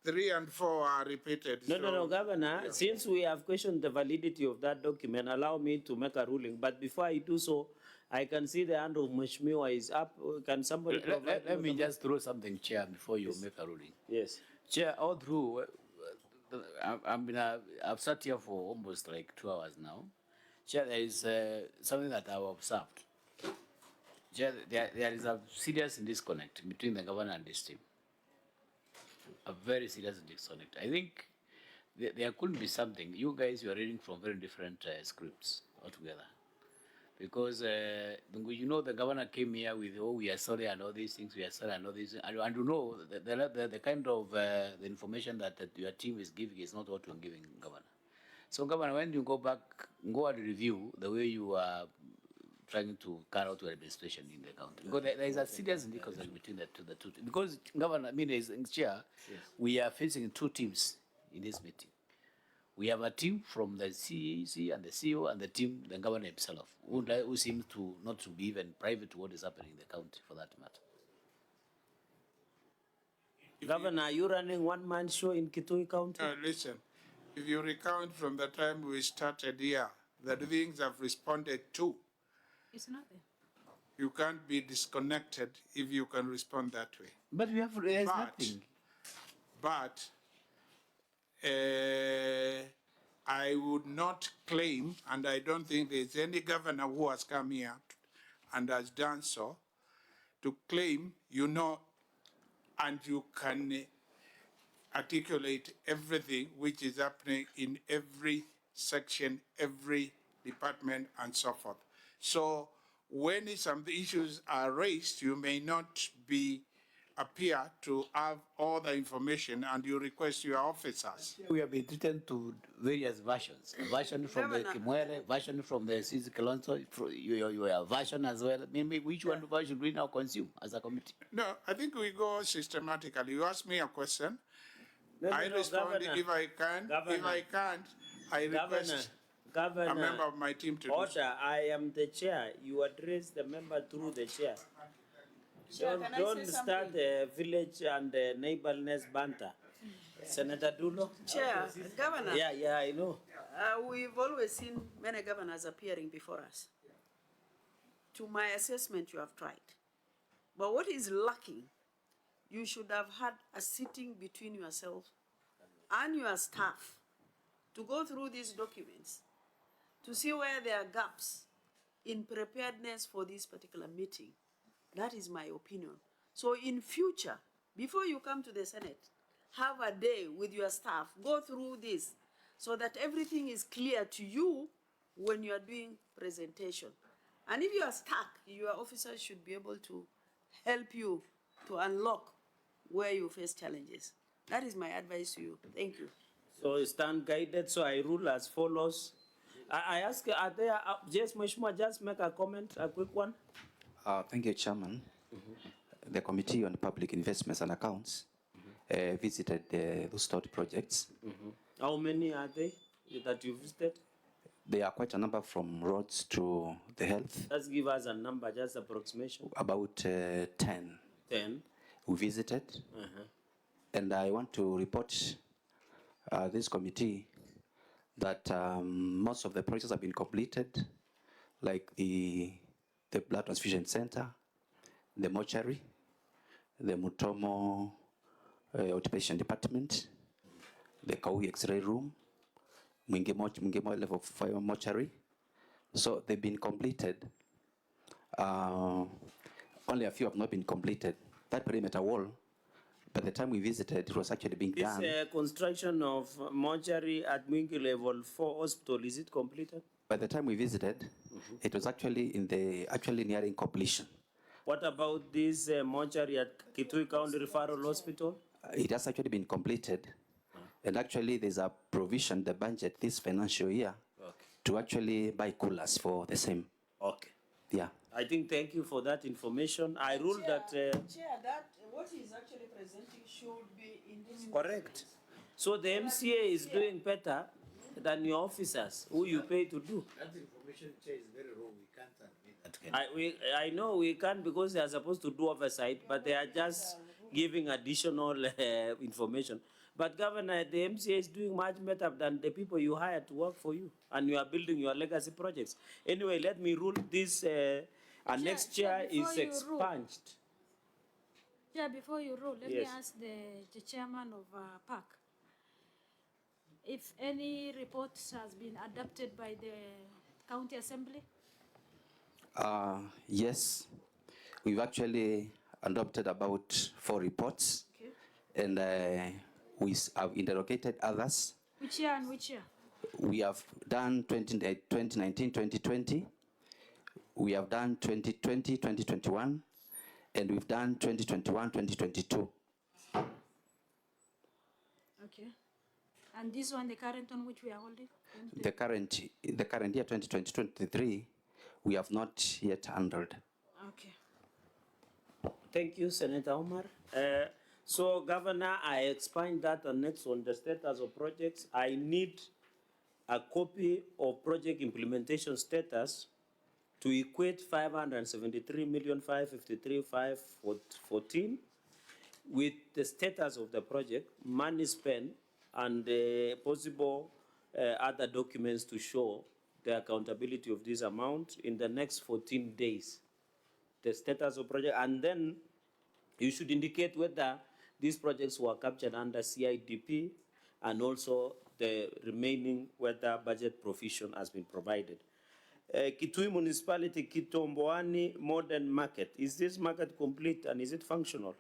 3 and 4 are repeated. No, Governor, since we have questioned the validity of that document, allow me to make a ruling. But before I do so, I can see the hand of Mheshimiwa is up. Can somebody let me just throw something, Chair, before you make a ruling. Yes. Chair, all through, I've sat here for almost like 2 hours now. Chair, there is something that I've observed. Chair, there is a serious disconnect between the governor and this team. A very serious disconnect. I think there could be something. You guys, you are reading from very different scripts altogether. Because, you know, the governor came here with, oh, we are sorry and all these things, we are sorry and all these things. And you know, the kind of the information that your team is giving is not what you're giving, Governor. So, Governor, when you go back, go and review the way you are trying to carry out your administration in the county. Because there is a serious disconnect between the two. Because, Governor, as Chair, yes, we are facing 2 teams in this meeting. We have a team from the CEC and the CEO and the team, the governor himself, who seems to not to be even private to what is happening in the county, for that matter. Governor, are you running one-man show in Kitui County? Listen, if you recount from the time we started here, the things I've responded to, It's not there. you can't be disconnected if you can respond that way. But we have, there's nothing. But I would not claim, and I don't think there's any governor who has come here and has done so, to claim you know and you can articulate everything which is happening in every section, every department, and so forth. So when some issues are raised, you may not appear to have all the information and you request your officers. We have been treated to various versions. A version from the Kimwere, version from the Sisi Kalonzo, your version as well. Maybe which one version we now consume as a committee? No, I think we go systematically. You ask me a question, I no, respond Governor. if I can. Governor. If I can't, I request Governor, a member of my team to do so. Order, I am the chair. You address the member through the chair. Chair, can I Don't say start the village and the neighborness banter. Senator Dulo? Chair, Governor. Yeah, I know. We've always seen many governors appearing before us. To my assessment, you have tried. But what is lacking, you should have had a sitting between yourself and your staff to go through these documents, to see where there are gaps in preparedness for this particular meeting. That is my opinion. So in future, before you come to the Senate, have a day with your staff, go through this so that everything is clear to you when you are doing presentation. And if you are stuck, your officers should be able to help you to unlock where you face challenges. That is my advice to you. Thank you. So stand guided, so I rule as follows. I ask, are there, just Mheshimiwa, just make a comment, a quick one. Thank you, Chairman. The Committee on Public Investments and Accounts visited those 30 projects. How many are they that you visited? There are quite a number from roads to the health. Just give us a number, just approximation. About 10. 10. We visited. And I want to report this committee that most of the projects have been completed, like the blood transfusion center, the mortuary, the Mutomo outpatient department, the Kaui X-ray room, Mwingemo level 5 mortuary. So they've been completed. Only a few have not been completed. That perimeter wall, by the time we visited, it was actually being done. This construction of mortuary at Mwingi level 4 hospital, is it completed? By the time we visited, it was actually nearing completion. What about this mortuary at Kitui County Referral Hospital? It has actually been completed. And actually there's a provision, the budget this financial year, to actually buy coolers for the same. Okay. Yeah. I think thank you for that information. I rule that... Chair, that what he's actually presenting should be in this. Correct. So the MCA is doing better than your officers, who you pay to do. That information, Chair, is very wrong. We can't admit that. I know we can't because they are supposed to do oversight, but they are just giving additional information. But Governor, the MCA is doing much better than the people you hired to work for you, and you are building your legacy projects. Anyway, let me rule this. Our next chair is expunged. Yeah, before you rule, let me ask the chairman of PAC if any report has been adopted by the county assembly. Yes, we've actually adopted about 4 reports, and we have interrogated others. Which year and which year? We have done 2019, 2020. We have done 2020, 2021, and we've done 2021, 2022. Okay. And this one, the current one which we are holding? The current year, 2020-2023, we have not yet handled. Okay. Thank you, Senator Omar. So, Governor, I expand that and next on the status of projects. I need a copy of project implementation status to equate 573,553,514 with the status of the project, money spent, and possible other documents to show the accountability of this amount in the next 14 days. The status of project, and then you should indicate whether these projects were captured under CIDP and also the remaining whether budget provision has been provided. Kitui Municipality, Kitomboani Modern Market. Is this market complete and is it functional?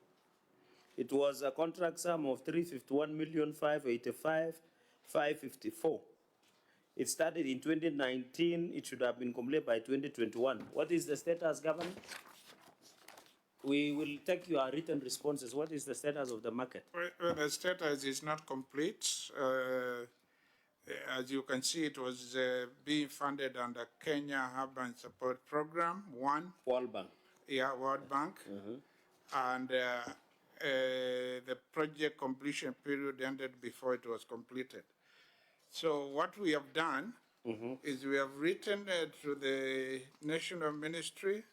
It was a contract sum of 351,585,554. It started in 2019, it should have been completed by 2021. What is the status, Governor? We will take your written responses. What is the status of the market? Well, the status is not complete. As you can see, it was being funded under Kenya Urban Support Program 1. World Bank. Yeah, World Bank. And the project completion period ended before it was completed. So what we have done is we have written to the National Ministry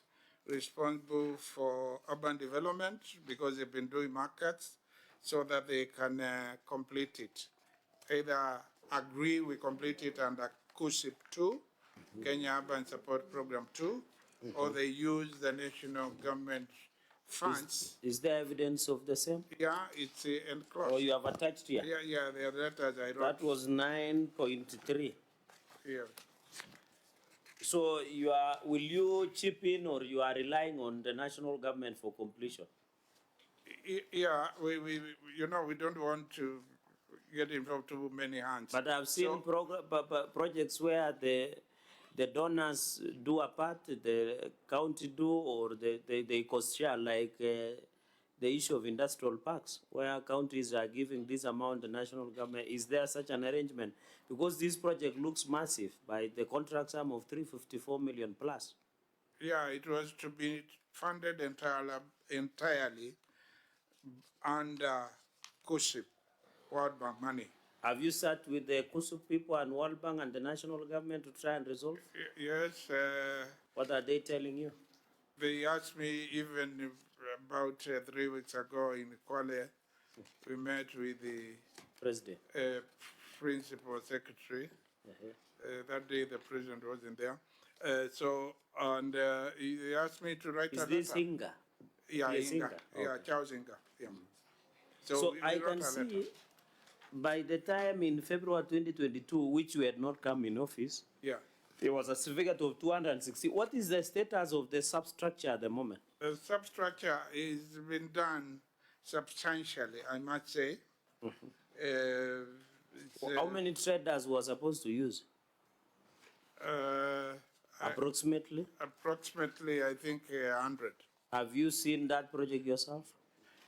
responsible for urban development, because they've been doing markets, so that they can complete it. Either agree we complete it under KUSIP 2, Kenya Urban Support Program 2, or they use the national government funds. Is there evidence of the same? Yeah, it's enclosed. Or you have attached here? Yeah, the letters I wrote. That was 9.3. Yeah. So will you chip in, or you are relying on the national government for completion? Yeah, we don't want to get involved too many hands. But I've seen projects where the donors do a part, the county do, or they cost share, like the issue of industrial parks, where counties are giving this amount, the national government. Is there such an arrangement? Because this project looks massive by the contract sum of 354 million plus. Yeah, it was to be funded entirely under KUSIP, World Bank money. Have you sat with the KUSUP people and World Bank and the national government to try and resolve? Yes. What are they telling you? They asked me even about 3 weeks ago in Kwale. We met with the president, principal secretary. That day the president wasn't there. He asked me to write a letter. Is this Inga? Yeah, Yes, Inga. Inga. Yeah, Okay. Charles Inga. Yeah. So we I wrote can a letter. see by the time in February 2022, which we had not come in office, yeah, there was a certificate of 260. What is the status of the substructure at the moment? The substructure has been done substantially, I must say. How many traders were supposed to use? Approximately? Approximately, I think 100. Have you seen that project yourself?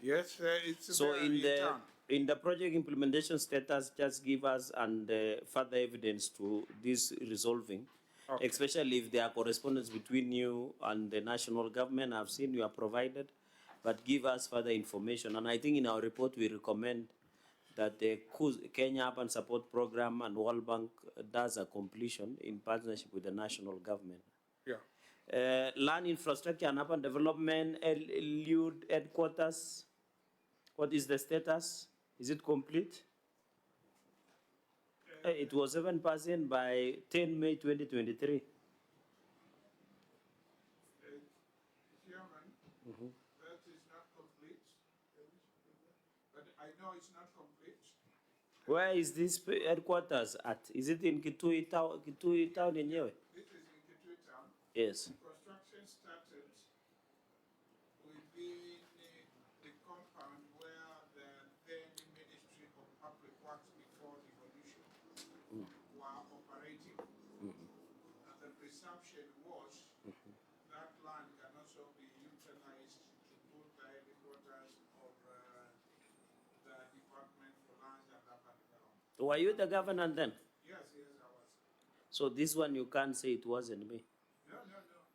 Yes, it's So there in the town. in the project implementation status, just give us and further evidence to this resolving, Okay. especially if there are correspondence between you and the national government. I've seen you are provided, but give us further information. And I think in our report we recommend that the Kenya Urban Support Program and World Bank does a completion in partnership with the national government. Yeah. Land infrastructure and urban development, LUD headquarters, what is the status? Is it complete? It was 7% by 10 May 2023. Chairman, that is not complete. But I know it's not complete. Where is this headquarters at? Is it in Kitui town in Yewe? This is in Kitui town. Yes. Construction started within the compound where the then Ministry of Public Works before devolution were operating. And the presumption was that land can also be utilized to put the headquarters of the Department for Lands and Urban Development. Were you the governor then? Yes, I was. So this one you can't say it wasn't me. No.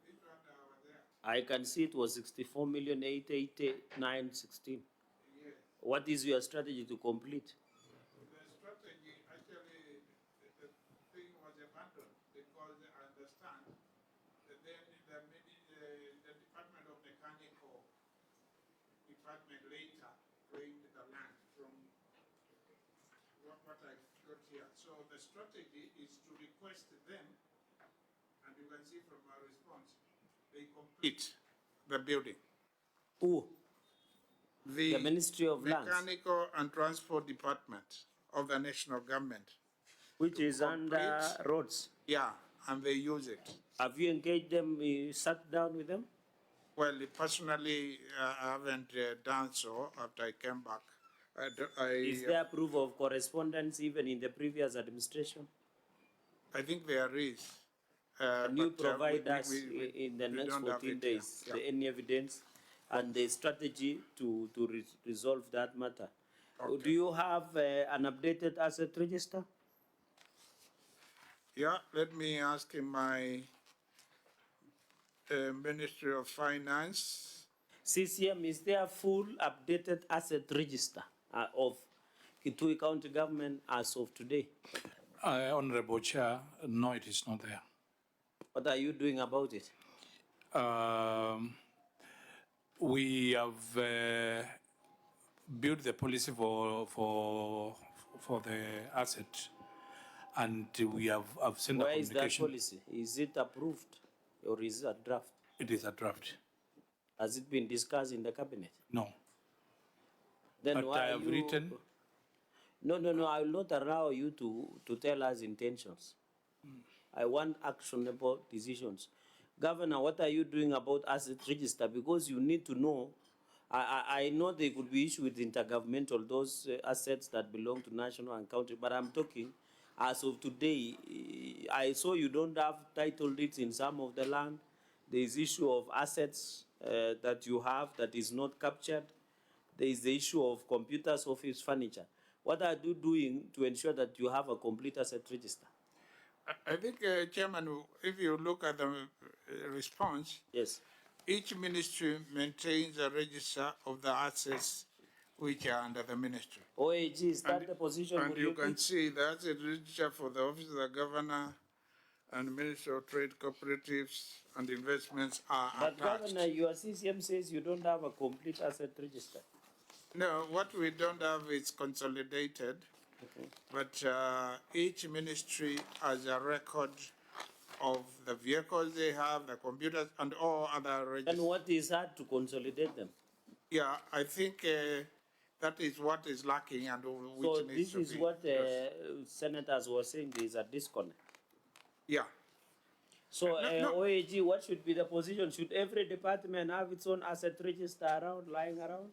This one was there. I can see it was 64,889,16. Yes. What is your strategy to complete? The strategy, actually, the thing was abandoned because I understand that then the Department of Mechanical Department later claimed the land from what I got here. So the strategy is to request them, and you can see from our response, they complete the building. Who? The Ministry of Lands. Mechanical and Transport Department of the national government. Which is under roads. Yeah, and they use it. Have you engaged them, sat down with them? Well, personally, I haven't done so after I came back. Is there proof of correspondence even in the previous administration? I think there is. Can you provide us in the we next don't have 14 it here. days any evidence and the strategy to resolve that matter? Do you have an updated asset register? Yeah, let me ask my Ministry of Finance. CCM, is there a full updated asset register of Kitui County government as of today? Honorable Chair, no, it is not there. What are you doing about it? We have built the policy for the asset, and we have sent a Where is that communication. policy? Is it approved or is it a draft? It is a draft. Has it been discussed in the cabinet? No. Then But why I have you... written. No, I will not allow you to tell us intentions. I want actionable decisions. Governor, what are you doing about asset register? Because you need to know. I know there could be issues with intergovernmental, those assets that belong to national and county, but I'm talking as of today. I saw you don't have title deeds in some of the land. There is issue of assets that you have that is not captured. There is the issue of computers, office furniture. What are you doing to ensure that you have a complete asset register? I think, Chairman, if you look at the response, yes, each ministry maintains a register of the assets which are under the ministry. OAG, is that the position? And you can see the asset register for the Office of the Governor and Ministry of Trade, Cooperatives and Investments are But attached. Governor, your CCM says you don't have a complete asset register. No, what we don't have is consolidated, but each ministry has a record of the vehicles they have, the computers, and all other registers. And what is hard to consolidate them? Yeah, I think that is what is lacking and which So needs this to is be. what senators were saying, there is a disconnect. Yeah. So OAG, what should be the position? Should every department have its own asset register around, lying around?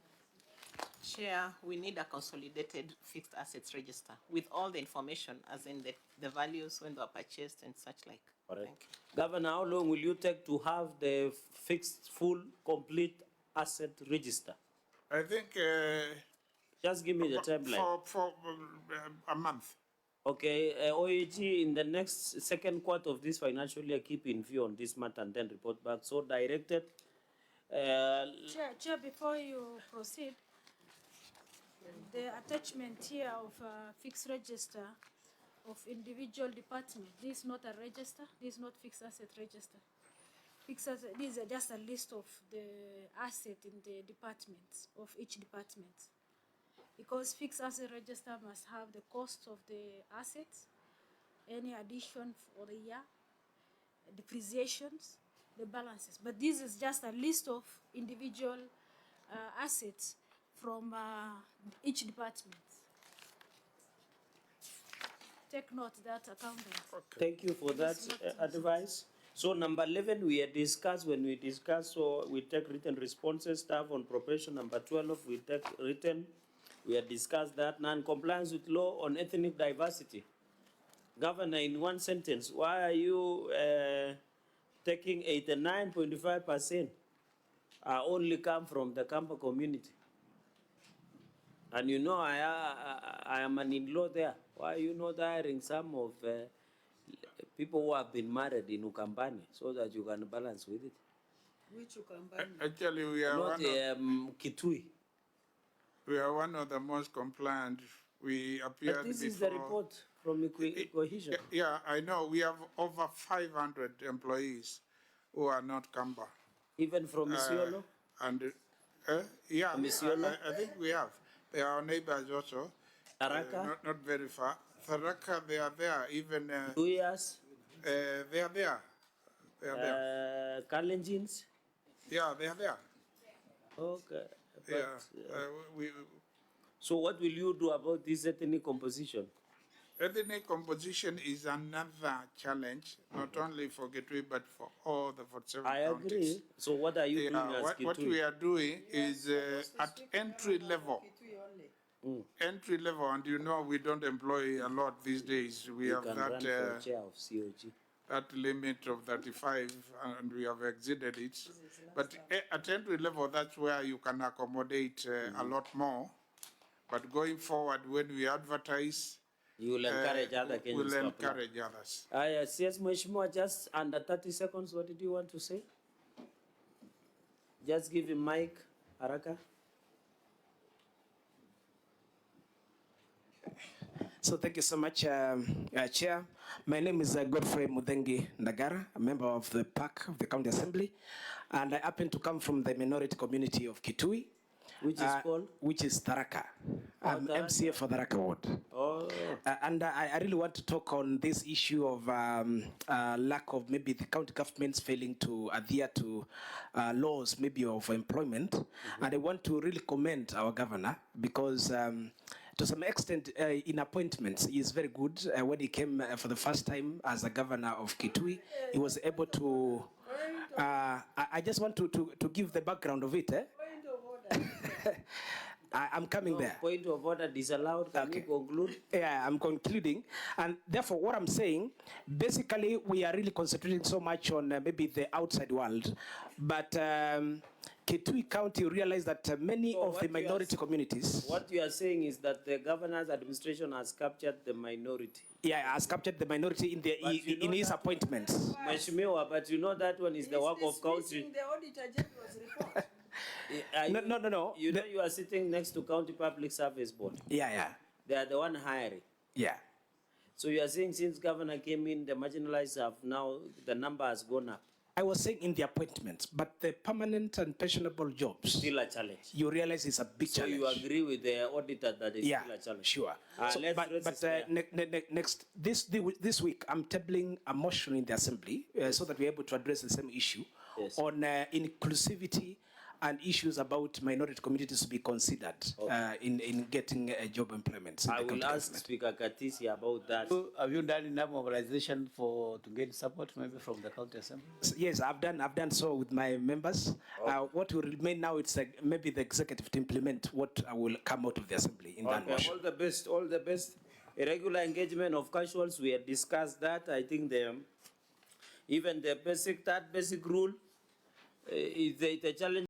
Chair, we need a consolidated fixed assets register with all the information, as in the values when they were purchased and such like. Correct. Governor, how long will you take to have the fixed, full, complete asset register? I think. Just give me the timeline. For a month. Okay, OAG, in the next second quarter of this financial year, keep in view on this matter and then report back. So directed. Chair, before you proceed, the attachment here of a fixed register of individual department, this is not a register, this is not fixed asset register. Fixed asset, these are just a list of the asset in the departments, of each department. Because fixed asset register must have the cost of the assets, any addition for the year, depreciations, the balances. But this is just a list of individual assets from each department. Take note that accountant. Thank you for that advice. So number 11, we had discussed, when we discuss, so we take written responses, staff on probation. Number 12, we take written. We had discussed that. Non-compliance with law on ethnic diversity. Governor, in one sentence, why are you taking 89.5% only come from the Kamba community? And you know I am an in-law there. Why are you not hiring some of people who have been married in Ukambani so that you can balance with it? Which Ukambani? Actually, we are not Kitui. We are one of the most compliant. We appeared But this before. is the report from Cohesion. Yeah, I know. We have over 500 employees who are not Kamba. Even from Isiolo? And yeah, I think we have. They are our neighbors also. Tharaka? Not very far. Tharaka, they are there. Even 2 years? They are there. They are there. Kalenjins? Yeah, they are there. Okay. But, yeah. So what will you do about this ethnic composition? Ethnic composition is another challenge, not only for Kitui, but for all the 47 I counties. agree. So what are you doing as Kitui? What we are doing is at entry level. entry level, and you know we don't employ a lot these days. We You have can that run for chair of COG. that limit of 35, and we have exceeded it. But at entry level, that's where you can accommodate a lot more. But going forward, when we advertise, You will encourage other Kenyans we'll to apply. encourage others. Yes, Mheshimiwa, just under 30 seconds, what did you want to say? Just give him mic, Haraka. So thank you so much, Chair. My name is Godfrey Mudhengi Ndagara, a member of the PAC of the County Assembly, and I happen to come from the minority community of Kitui. Which is called? Which is Tharaka. I'm MCA for Tharaka Ward. Oh. And I really want to talk on this issue of lack of maybe the county governments failing to adhere to laws maybe of employment. And I want to really commend our governor because to some extent, in appointments, he is very good. When he came for the first time as a governor of Kitui, he was able to. I just want to give the background of it. I'm coming there. Point of order disallowed. Can you conclude? Yeah, I'm concluding. And therefore, what I'm saying, basically, we are really concentrating so much on maybe the outside world. But Kitui County realized that many of the minority communities. What you are saying is that the governor's administration has captured the minority. Yeah, has captured the minority in his appointments. Mheshimiwa, but you know that one is the work of county. The Auditor General's report. No. You know you are sitting next to County Public Service Board. Yeah. They are the one hiring. Yeah. So you are saying since governor came in, the marginalized have now, the number has gone up. I was saying in the appointments, but the permanent and pensionable jobs. Still a challenge. You realize it's a big challenge. So you agree with the auditor that it's still a challenge? Sure. So, but next, this week, I'm tabling a motion in the assembly so that we're able to address the same issue on inclusivity and issues about minority communities to be considered in getting job employment. I will ask Speaker Katisi about that. Have you done enough mobilization to get support maybe from the county assembly? Yes, I've done so with my members. What will remain now is maybe the executive to implement what will come out of the assembly in that motion. All the best, all the best. Irregular engagement of casuals, we had discussed that. I think even the basic rule is the challenge.